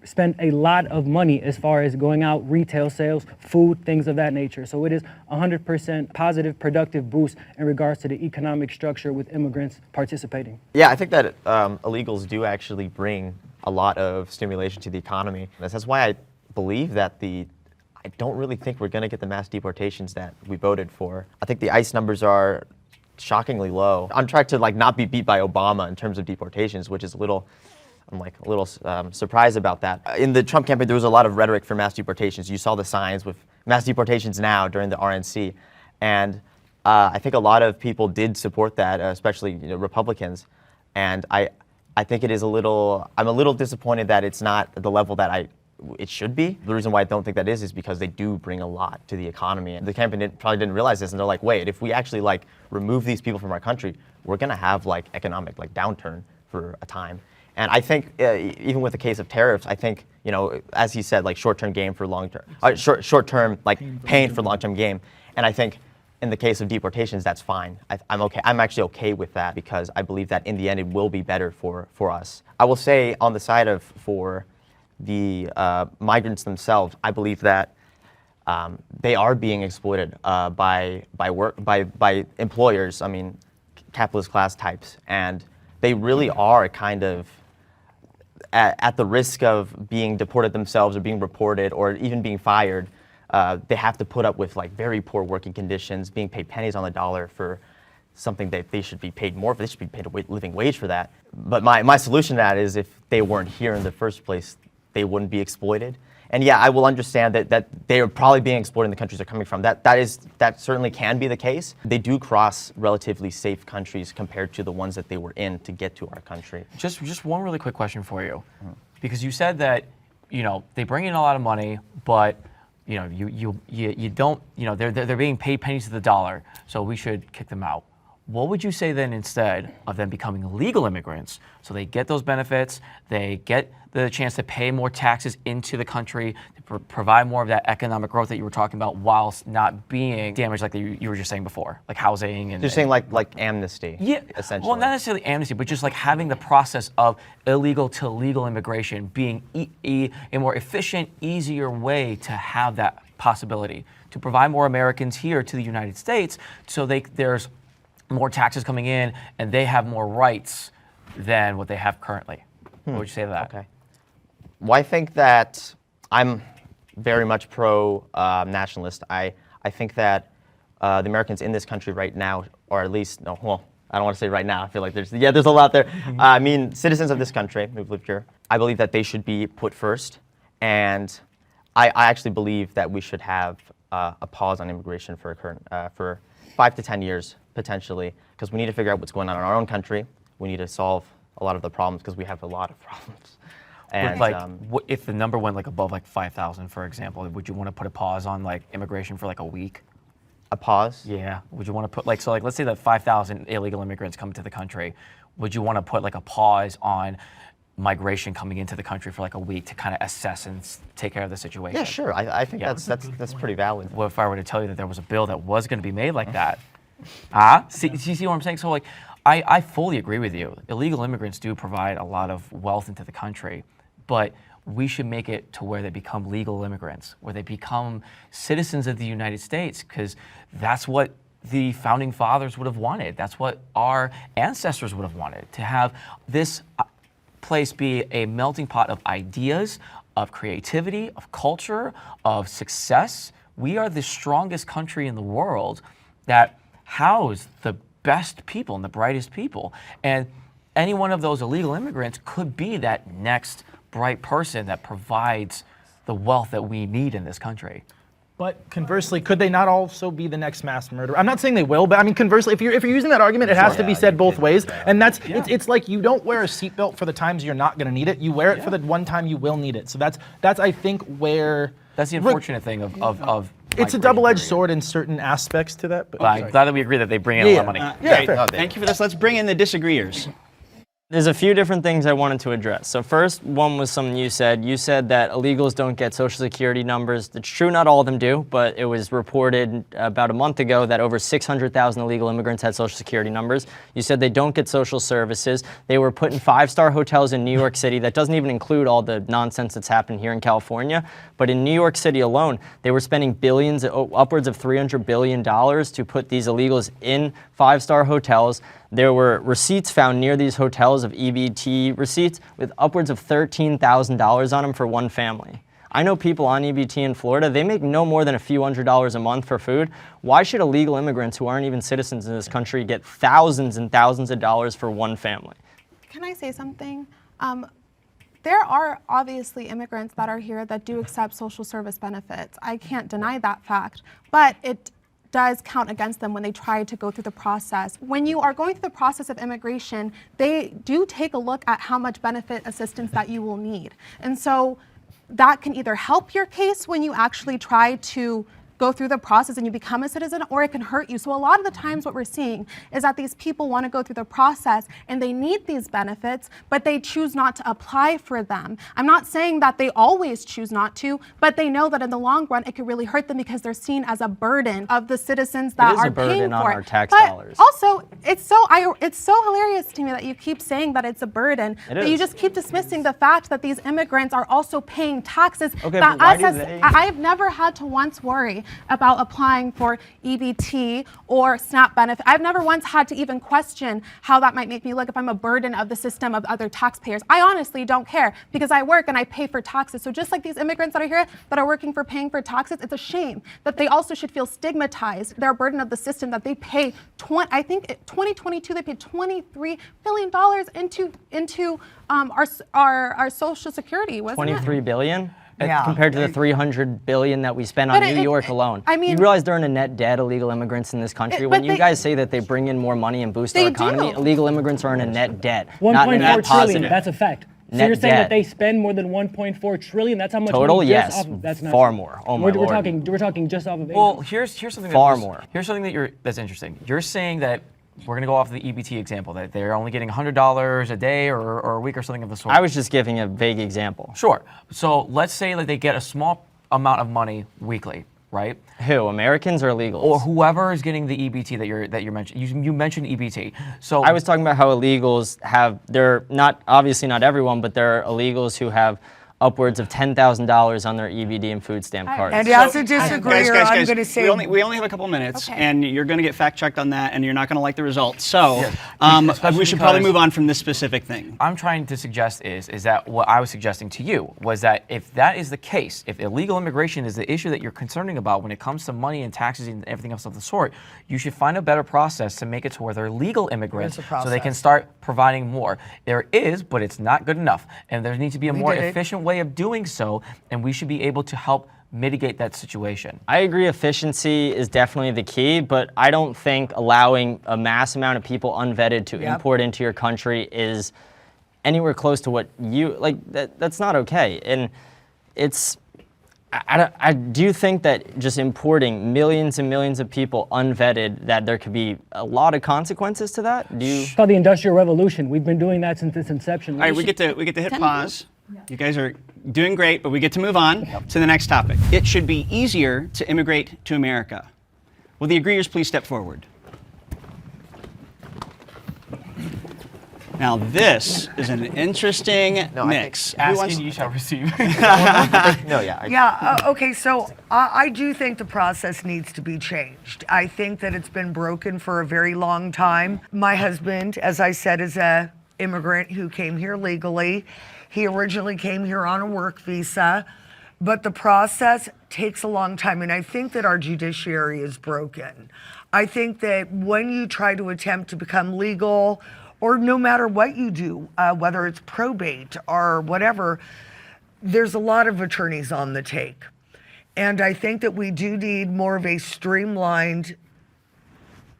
spend a lot of money as far as going out, retail sales, food, things of that nature. So it is 100% positive, productive boost in regards to the economic structure with immigrants participating.
Yeah, I think that illegals do actually bring a lot of stimulation to the economy. That's why I believe that I don't really think we're going to get the mass deportations that we voted for. I think the ICE numbers are shockingly low. On track to not be beat by Obama in terms of deportations, which is I'm a little surprised about that. In the Trump campaign, there was a lot of rhetoric for mass deportations. You saw the signs with mass deportations now during the RNC. And I think a lot of people did support that, especially Republicans. And I think I'm a little disappointed that it's not at the level that it should be. The reason why I don't think that is because they do bring a lot to the economy. And the campaign probably didn't realize this, and they're like, wait, if we actually remove these people from our country, we're gonna have economic downturn for a time. And I think even with the case of tariffs, I think, as he said, short-term gain for long-term, short-term pain for long-term gain. And I think in the case of deportations, that's fine. I'm okay. I'm actually okay with that because I believe that in the end it will be better for us. I will say on the side for the migrants themselves, I believe that they are being exploited by employers. I mean, capitalist class types, and they really are kind of at the risk of being deported themselves or being reported or even being fired. They have to put up with very poor working conditions, being paid pennies on the dollar for something that they should be paid more for. They should be paid a living wage for that. But my solution to that is if they weren't here in the first place, they wouldn't be exploited. And yeah, I will understand that they are probably being exploited in the countries they're coming from. That certainly can be the case. They do cross relatively safe countries compared to the ones that they were in to get to our country.
Just one really quick question for you, because you said that they bring in a lot of money, but you don't they're being paid pennies to the dollar, so we should kick them out. What would you say then instead of them becoming legal immigrants? So they get those benefits, they get the chance to pay more taxes into the country, to provide more of that economic growth that you were talking about whilst not being damaged like you were just saying before, like housing and—
You're saying like amnesty,
yeah,
essentially.
Well, not necessarily amnesty, but just having the process of illegal to legal immigration being a more efficient, easier way to have that possibility, to provide more Americans here to the United States so there's more taxes coming in, and they have more rights than what they have currently. What would you say to that?
Okay. Well, I think that I'm very much pro-nationalist. I think that the Americans in this country right now, or at least, I don't want to say right now. I feel like there's a lot there. I mean, citizens of this country who've lived here, I believe that they should be put first. And I actually believe that we should have a pause on immigration for 5 to 10 years, potentially, because we need to figure out what's going on in our own country. We need to solve a lot of the problems because we have a lot of problems. And
if the number went above 5,000, for example, would you want to put a pause on immigration for a week?
A pause?
Yeah. Would you want to put let's say that 5,000 illegal immigrants come to the country. Would you want to put a pause on migration coming into the country for a week to kind of assess and take care of the situation?
Yeah, sure. I think that's pretty valid.
What if I were to tell you that there was a bill that was going to be made like that? See what I'm saying? So I fully agree with you. Illegal immigrants do provide a lot of wealth into the country, but we should make it to where they become legal immigrants, where they become citizens of the United States, because that's what the founding fathers would have wanted. That's what our ancestors would have wanted, to have this place be a melting pot of ideas, of creativity, of culture, of success. We are the strongest country in the world that house the best people and the brightest people. And any one of those illegal immigrants could be that next bright person that provides the wealth that we need in this country.
But conversely, could they not also be the next mass murderer? I'm not saying they will, but I mean, conversely, if you're using that argument, it has to be said both ways. And that's it's like you don't wear a seatbelt for the times you're not going to need it. You wear it for the one time you will need it. So that's I think where
that's the unfortunate thing of
it's a double-edged sword in certain aspects to that. But
I'm glad that we agree that they bring in a lot of money.
Great. Thank you for this. Let's bring in the disagreeers.
There's a few different things I wanted to address. So first, one was something you said. You said that illegals don't get Social Security numbers. It's true, not all of them do, but it was reported about a month ago that over 600,000 illegal immigrants had Social Security numbers. You said they don't get social services. They were put in 5-star hotels in New York City. That doesn't even include all the nonsense that's happened here in California. But in New York City alone, they were spending billions, upwards of $300 billion to put these illegals in 5-star hotels. There were receipts found near these hotels of EBT receipts with upwards of $13,000 on them for one family. I know people on EBT in Florida, they make no more than a few $100s a month for food. Why should illegal immigrants who aren't even citizens in this country get thousands and thousands of dollars for one family?
Can I say something? There are obviously immigrants that are here that do accept social service benefits. I can't deny that fact, but it does count against them when they try to go through the process. When you are going through the process of immigration, they do take a look at how much benefit assistance that you will need. And so that can either help your case when you actually try to go through the process and you become a citizen, or it can hurt you. So a lot of the times what we're seeing is that these people want to go through the process and they need these benefits, but they choose not to apply for them. I'm not saying that they always choose not to, but they know that in the long run it could really hurt them because they're seen as a burden of the citizens that are paying for it.
It is a burden on our tax
but
dollars.
Also, it's so hilarious to me that you keep saying that it's a burden, but you just keep dismissing the fact that these immigrants are also paying taxes that us as I've never had to once worry about applying for EBT or SNAP benefit. I've never once had to even question how that might make me look if I'm a burden of the system of other taxpayers. I honestly don't care because I work and I pay for taxes. So just like these immigrants that are here that are working for paying for taxes, it's a shame that they also should feel stigmatized. They're a burden of the system that they pay. I think 2022 they paid $23 billion into our Social Security. Wasn't it?
$23 billion?
Yeah.
Compared to the $300 billion that we spend on New York alone.
I mean,
you realize they're in a net debt, illegal immigrants in this country? When you guys say that they bring in more money and boost our economy, illegal immigrants are in a net debt, not in a net
1.4 trillion,
positive.
that's a fact. So
Net
you're saying
debt.
that they spend more than 1.4 trillion? That's how much
Total,
money
yes.
that's not
far
true.
more. Oh my
we're
Lord.
talking just off of
Well,
income.
here's something
Far more.
Here's something that's interesting. You're saying that we're going to go off the EBT example, that they're only getting $100 a day or a week or something of the sort.
I was just giving a vague example.
Sure. So let's say that they get a small amount of money weekly, right?
Who, Americans or illegals?
Or whoever is getting the EBT that you're mentioning. You mentioned EBT. So
I was talking about how illegals have, they're not, obviously not everyone, but there are illegals who have upwards of $10,000 on their EBD and food stamp cards.
And as a disagreeer, I'm going to say
we only have a couple minutes, and you're going to get fact-checked on that, and you're not going to like the results. So we should probably move on from this specific thing.
I'm trying to suggest is that what I was suggesting to you was that if that is the case, if illegal immigration is the issue that you're concerning about when it comes to money and taxes and everything else of the sort, you should find a better process to make it to where they're legal immigrants so they can start providing more. There is, but it's not good enough, and there needs to be a more efficient way of doing so, and we should be able to help mitigate that situation.
I agree efficiency is definitely the key, but I don't think allowing a mass amount of people unvetted to import into your country is anywhere close to what you, like, that's not okay. And it's, I do think that just importing millions and millions of people unvetted, that there could be a lot of consequences to that.
It's called the Industrial Revolution. We've been doing that since its inception.
All right, we get to hit pause. You guys are doing great, but we get to move on to the next topic. It should be easier to immigrate to America. Will the agreeers please step forward? Now this is an interesting mix.
Asking you shall receive.
Okay, so I do think the process needs to be changed. I think that it's been broken for a very long time. My husband, as I said, is an immigrant who came here legally. He originally came here on a work visa, but the process takes a long time, and I think that our judiciary is broken. I think that when you try to attempt to become legal, or no matter what you do, whether it's probate or whatever, there's a lot of attorneys on the take. And I think that we do need more of a streamlined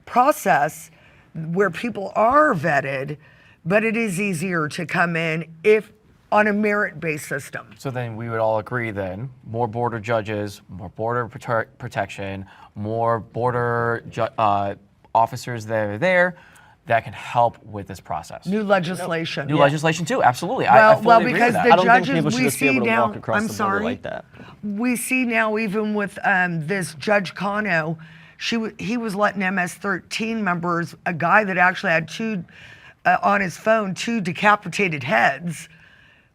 process where people are vetted, but it is easier to come in if on a merit-based system.
So then we would all agree then, more border judges, more border protection, more border officers that can help with this process.
New legislation.
New legislation too, absolutely.
Well,
I fully agree
because
with that.
the
I don't think
judges
people should
we
just be
see
able to
now,
walk across
I'm
the border
sorry,
like that.
we see now even with this Judge Cano, he was letting MS-13 members, a guy that actually had on his phone, 2 decapitated heads,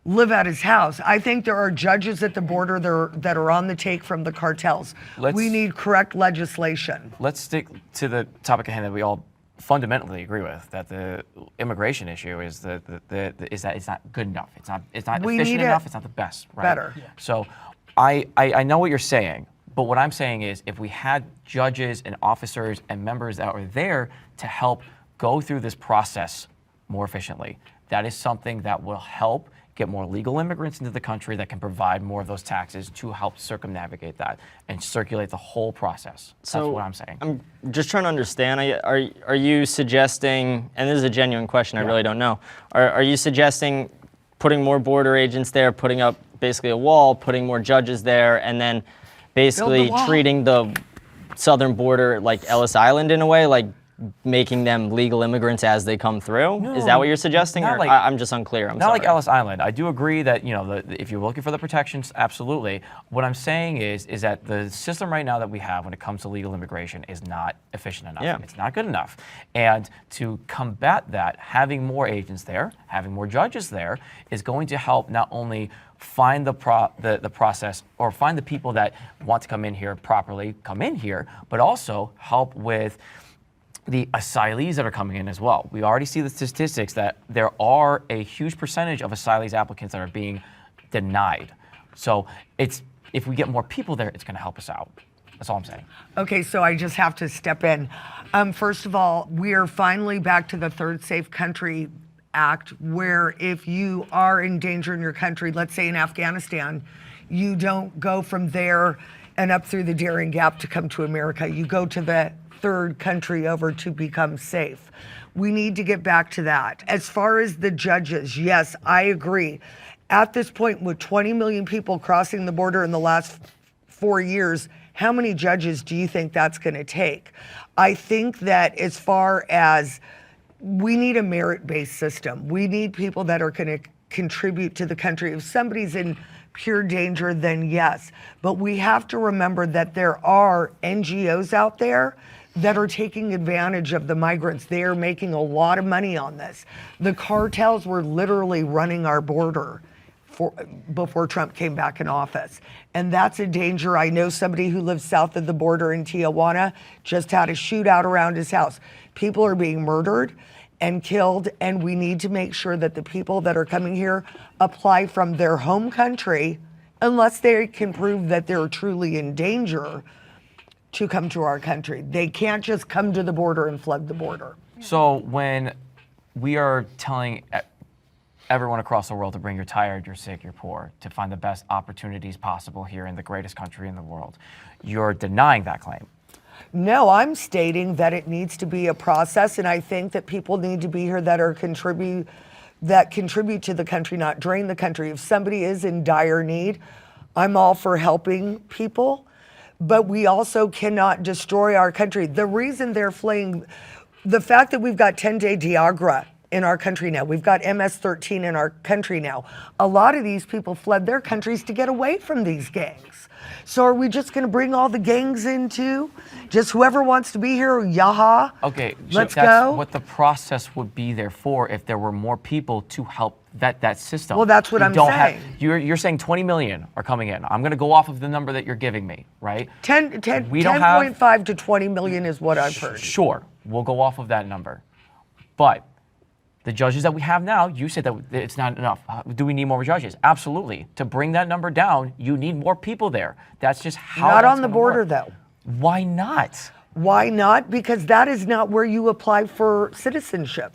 live at his house. I think there are judges at the border that are on the take from the cartels. We need correct legislation.
Let's stick to the topic at hand that we all fundamentally agree with, that the immigration issue is that it's not good enough. It's not efficient enough. It's not the best. Right?
Better. Yeah.
So I know what you're saying, but what I'm saying is if we had judges and officers and members that were there to help go through this process more efficiently, that is something that will help get more legal immigrants into the country that can provide more of those taxes to help circumnavigate that and circulate the whole process. That's what I'm saying.
I'm just trying to understand. Are you suggesting, and this is a genuine question, I really don't know, are you suggesting putting more border agents there, putting up basically a wall, putting more judges there, and then basically treating the southern border like Ellis Island in a way, like making them legal immigrants as they come through?
No,
is that what you're suggesting? Or I'm just unclear. I'm
not
sorry.
like Ellis Island. I do agree that if you're looking for the protections, absolutely. What I'm saying is that the system right now that we have when it comes to legal immigration is not efficient enough.
Yeah.
It's not good enough. And to combat that, having more agents there, having more judges there, is going to help not only find the process or find the people that want to come in here properly, come in here, but also help with the asylees that are coming in as well. We already see the statistics that there are a huge percentage of asylees applicants that are being denied. So if we get more people there, it's going to help us out. That's all I'm saying.
Okay, so I just have to step in. First of all, we are finally back to the Third Safe Country Act, where if you are in danger in your country, let's say in Afghanistan, you don't go from there and up through the Darien Gap to come to America. You go to the third country over to become safe. We need to get back to that. As far as the judges, yes, I agree. At this point, with 20 million people crossing the border in the last 4 years, how many judges do you think that's going to take? I think that as far as we need a merit-based system, we need people that are going to contribute to the country. If somebody's in pure danger, then yes. But we have to remember that there are NGOs out there that are taking advantage of the migrants. They are making a lot of money on this. The cartels were literally running our border before Trump came back in office. And that's a danger. I know somebody who lives south of the border in Tijuana just had a shootout around his house. People are being murdered and killed, and we need to make sure that the people that are coming here apply from their home country, unless they can prove that they're truly in danger, to come to our country. They can't just come to the border and flood the border.
So when we are telling everyone across the world to bring you're tired, you're sick, you're poor, to find the best opportunities possible here in the greatest country in the world, you're denying that claim.
No, I'm stating that it needs to be a process, and I think that people need to be here that contribute to the country, not drain the country. If somebody is in dire need, I'm all for helping people, but we also cannot destroy our country. The reason they're fleeing, the fact that we've got 10-day Diagra in our country now, we've got MS-13 in our country now, a lot of these people fled their countries to get away from these gangs. So are we just going to bring all the gangs in too? Just whoever wants to be here, yaha.
Okay,
let's
so that's
go.
what the process would be there for if there were more people to help vet that system.
Well, that's what I'm saying.
You're saying 20 million are coming in. I'm going to go off of the number that you're giving me, right?
10.5 to 20 million is what I've heard.
Sure, we'll go off of that number. But the judges that we have now, you said that it's not enough. Do we need more judges? Absolutely. To bring that number down, you need more people there. That's just how.
Not on the border, though.
Why not?
Why not? Because that is not where you apply for citizenship.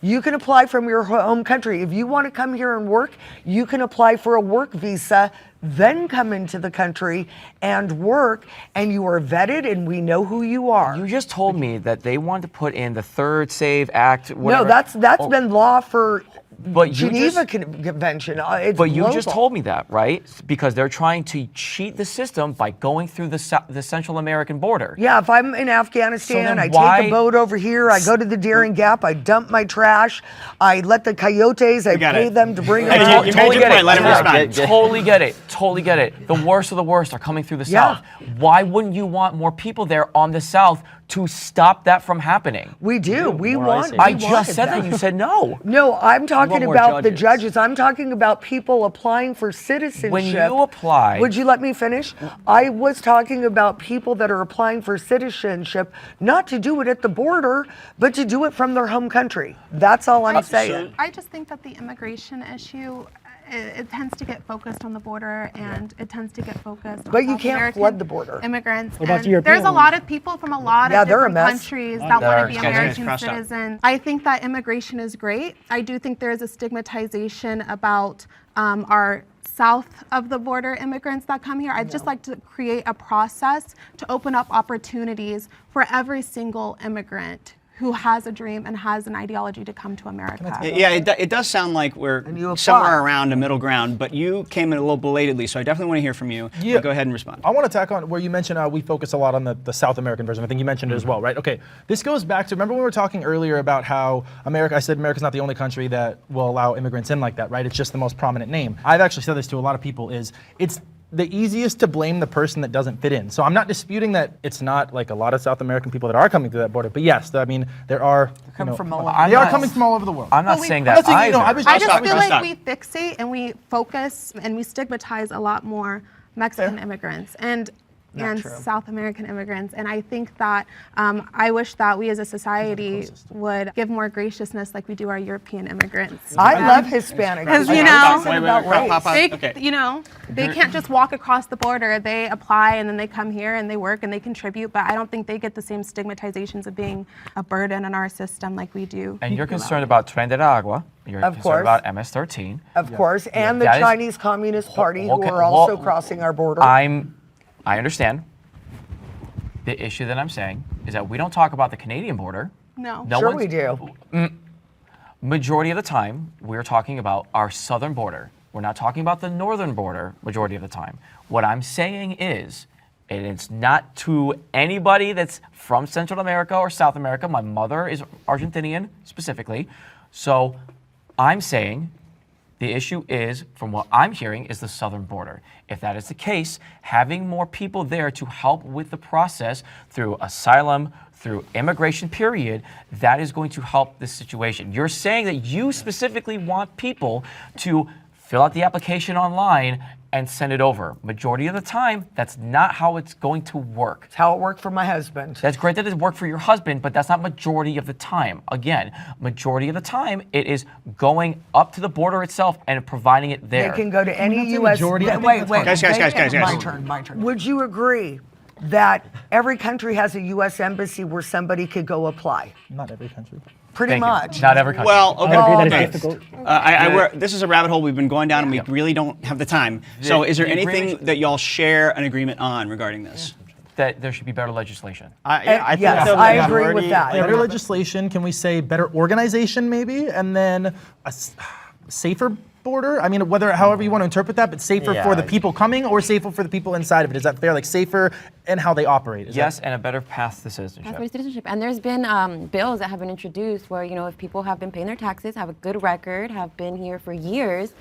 You can apply from your home country. If you want to come here and work, you can apply for a work visa then come into the country and work, and you are vetted and we know who you are.
You just told me that they wanted to put in the Third SAVE Act. Whatever.
No, that's been law for
But you
Geneva
just-
Convention. It's
But you just
global.
told me that, right? Because they're trying to cheat the system by going through the Central American border.
Yeah, if I'm in Afghanistan,
then
I
why-
take a boat over here, I go to the Daring Gap, I dump my trash, I let the coyotes, I
got
pay
it.
them to bring
Hey,
them
you-
out.
you made your point, let him respond.
Totally get it. Totally get it. The worst of the worst are coming through the
Yeah.
South. Why wouldn't you want more people there on the South to stop that from happening?
We do. We
more
want.
ICE.
we
I just
wanted
said that. You said no.
No, I'm talking
more
about the
judges.
judges. I'm talking about people applying for citizenship.
When you apply-
Would you let me finish? I was talking about people that are applying for citizenship, not to do it at the border, but to do it from their home country. That's all I'm saying.
I just think that the immigration issue, it tends to get focused on the border, and it tends to get focused on
But you
South
can't
American
flood the border.
immigrants.
What about
And
the European
there's a
ones?
lot of people from a lot
Yeah,
of
they're a
different
mess.
countries that
That
want
are
to be
guys are
American
crossed out.
citizens. I think that immigration is great. I do think there is a stigmatization about our south of the border immigrants that come here. I'd just like to create a process to open up opportunities for every single immigrant who has a dream and has an ideology to come to America.
Yeah, it does sound like we're
you apply.
somewhere around a middle ground, but you came in a little belatedly, so I definitely want to hear from you.
Yeah.
But go ahead and respond.
I want to tack on where you mentioned we focus a lot on the South American version. I think you mentioned it as well, right? Okay, this goes back to, remember when we were talking earlier about how America, I said America's not the only country that will allow immigrants in like that, right? It's just the most prominent name. I've actually said this to a lot of people, it's the easiest to blame the person that doesn't fit in. So I'm not disputing that it's not like a lot of South American people that are coming through that border, but yes, I mean, there are,
coming from all
over.
they are
not-
coming from all over the world.
I'm not
But we-
saying
I'm
that
not saying, you know,
either.
I was
I
just-
just feel
Stop.
like we fixate and we focus and we stigmatize a lot more Mexican immigrants and
true.
South American immigrants. And I think that I wish that we as a society would give more graciousness like we do our European immigrants.
I love Hispanics.
Because,
I
you
love
know,
talking about race.
They,
Okay.
you know, they can't just walk across the border. They apply and then they come here and they work and they contribute. But I don't think they get the same stigmatizations of being a burden on our system like we do.
And you're
people
concerned
out
about Tren de Agua. You're
Of
concerned
course.
about MS-13.
Of course, and the
That is-
Chinese Communist Party, who
Okay,
are also
well,
crossing our border.
I understand. The issue that I'm saying is that we don't talk about the Canadian border.
No.
No
Sure
one's-
we do.
Majority of the time, we're talking about our southern border. We're not talking about the northern border majority of the time. What I'm saying is, and it's not to anybody that's from Central America or South America. My mother is Argentinian specifically. So I'm saying the issue is, from what I'm hearing, is the southern border. If that is the case, having more people there to help with the process through asylum, through immigration period, that is going to help this situation. You're saying that you specifically want people to fill out the application online and send it over. Majority of the time, that's not how it's going to work.
It's how it worked for my husband.
That's great that it worked for your husband, but that's not majority of the time. Again, majority of the time, it is going up to the border itself and providing it there.
They can go to any
That's a
U.S.
majority. I think
Wait,
that's
wait.
Guys.
My turn. Would you agree that every country has a U.S. embassy where somebody could go apply?
Not every country.
Pretty
Thank you.
much.
Not every country.
Well, okay.
I agree that
okay.
it's difficult.
This is a rabbit hole we've been going down, and we really don't have the time. So, is there
the
anything
agreement-
that y'all share an agreement on regarding this?
That there should be better legislation.
I think
yes,
the
I agree with
majority-
that.
Better legislation, can we say better organization maybe? And then a safer border? I mean, however you want to interpret that, but safer for the
Yeah.
people coming or safer for the people inside of it? Is that fair? Like safer and how they operate? Is
Yes, and a better path to citizenship.
Pathway to citizenship. And there's been bills that have been introduced where, you know, if people have been paying their taxes, have a good record, have been here for years,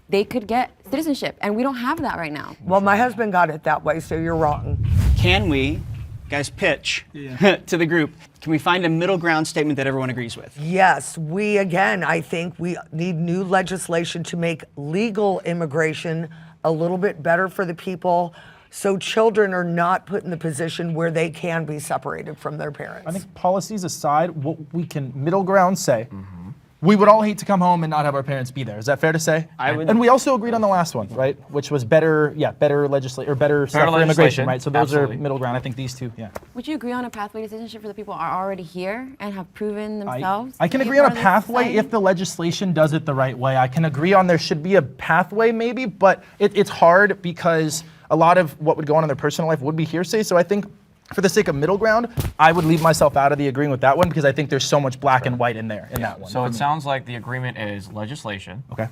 they could get citizenship. And we don't have that right now.
Well, my husband got it that way, so you're wrong.
Can we, guys, pitch to the group? Can we find a middle ground statement that everyone agrees with?
Yes, I think we need new legislation to make legal immigration a little bit better for the people, so children are not put in the position where they can be separated from their parents.
I think policies aside, what we can middle ground say we would all hate to come home and not have our parents be there. Is that fair to say?
I would.
And we also agreed on the last one, right? Which was better legislation or better stuff for immigration,
legislation,
right? So those
absolutely.
are middle ground. I think these two, yeah.
Would you agree on a pathway to citizenship for the people who are already here and have proven themselves?
I can
to be
agree on a
part of this
pathway
society?
if the legislation does it the right way. I can agree on there should be a pathway maybe, but it's hard because a lot of what would go on in their personal life would be hearsay. So I think for the sake of middle ground, I would leave myself out of the agreeing with that one because I think there's so much black and white in there in that one.
So it sounds like the agreement is legislation,
Okay.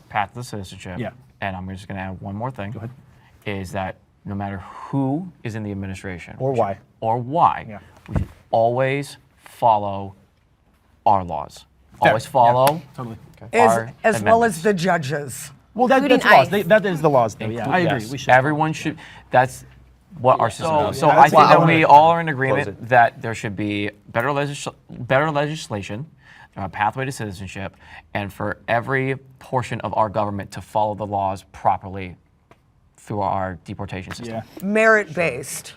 path to citizenship,
Yeah.
and I'm just going to add one more thing.
Go ahead.
Is that no matter who is in the administration
Or why.
Yeah. We should always follow our laws.
Fair.
Always follow
Yeah, totally.
our
As well
amendments.
as the judges.
Well,
Including
that's laws.
ICE.
That is the laws, though. Yeah, I agree.
Yes.
We should.
Everyone should. That's what our system does. So
yeah,
I
that's
think
why I
that
wanna
we all are in
close
agreement
it.
that there should be better legislation, a pathway to citizenship, and for every portion of our government to follow the laws properly through our deportation system.
Yeah.
Merit-based.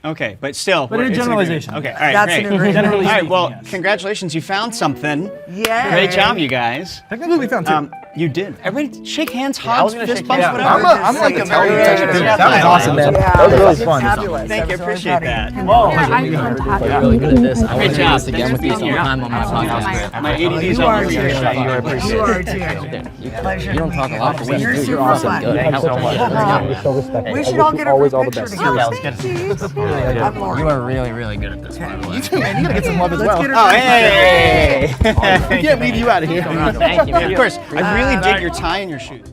Okay, but still.
But in
it's an
generalization.
agreement. Okay, all right,
That's
great.
an agreement.
Generally
All right,
speaking,
well,
yes.
congratulations, you found something.
Yay.
Great job, you guys.
Technically, we found two.
You did. Everybody shake hands,
I
hugs,
was gonna
fist
shake
bumps,
hands.
whatever.
I'm like a very type of dude. That was awesome, man.
Yeah,
That was really
it's
fun.
fabulous.
Thank you,
That was really
appreciate
funny.
that.
You're really good at this. I
Great
want to do
job.
this again with you sometime on my podcast.
My ADD's
You
on
are
the
too.
shot.
You are appreciated.
You are too. Pleasure.
You don't talk a lot, but when
You're
you do,
super
you're awesome.
fun.
Good.
Thanks so much.
We should all get a
always all
group
the
picture
best.
together.
Yeah, let's get it.
Thank you. You too. I'm Lauren.
You are really, really good at this, by the way.
You too, man. You gotta get some love as
Let's
well.
get her
Oh,
group
hey!
We can't leave you out of here.
Thank you, man.
Of course, I really dig your tie and your shoes.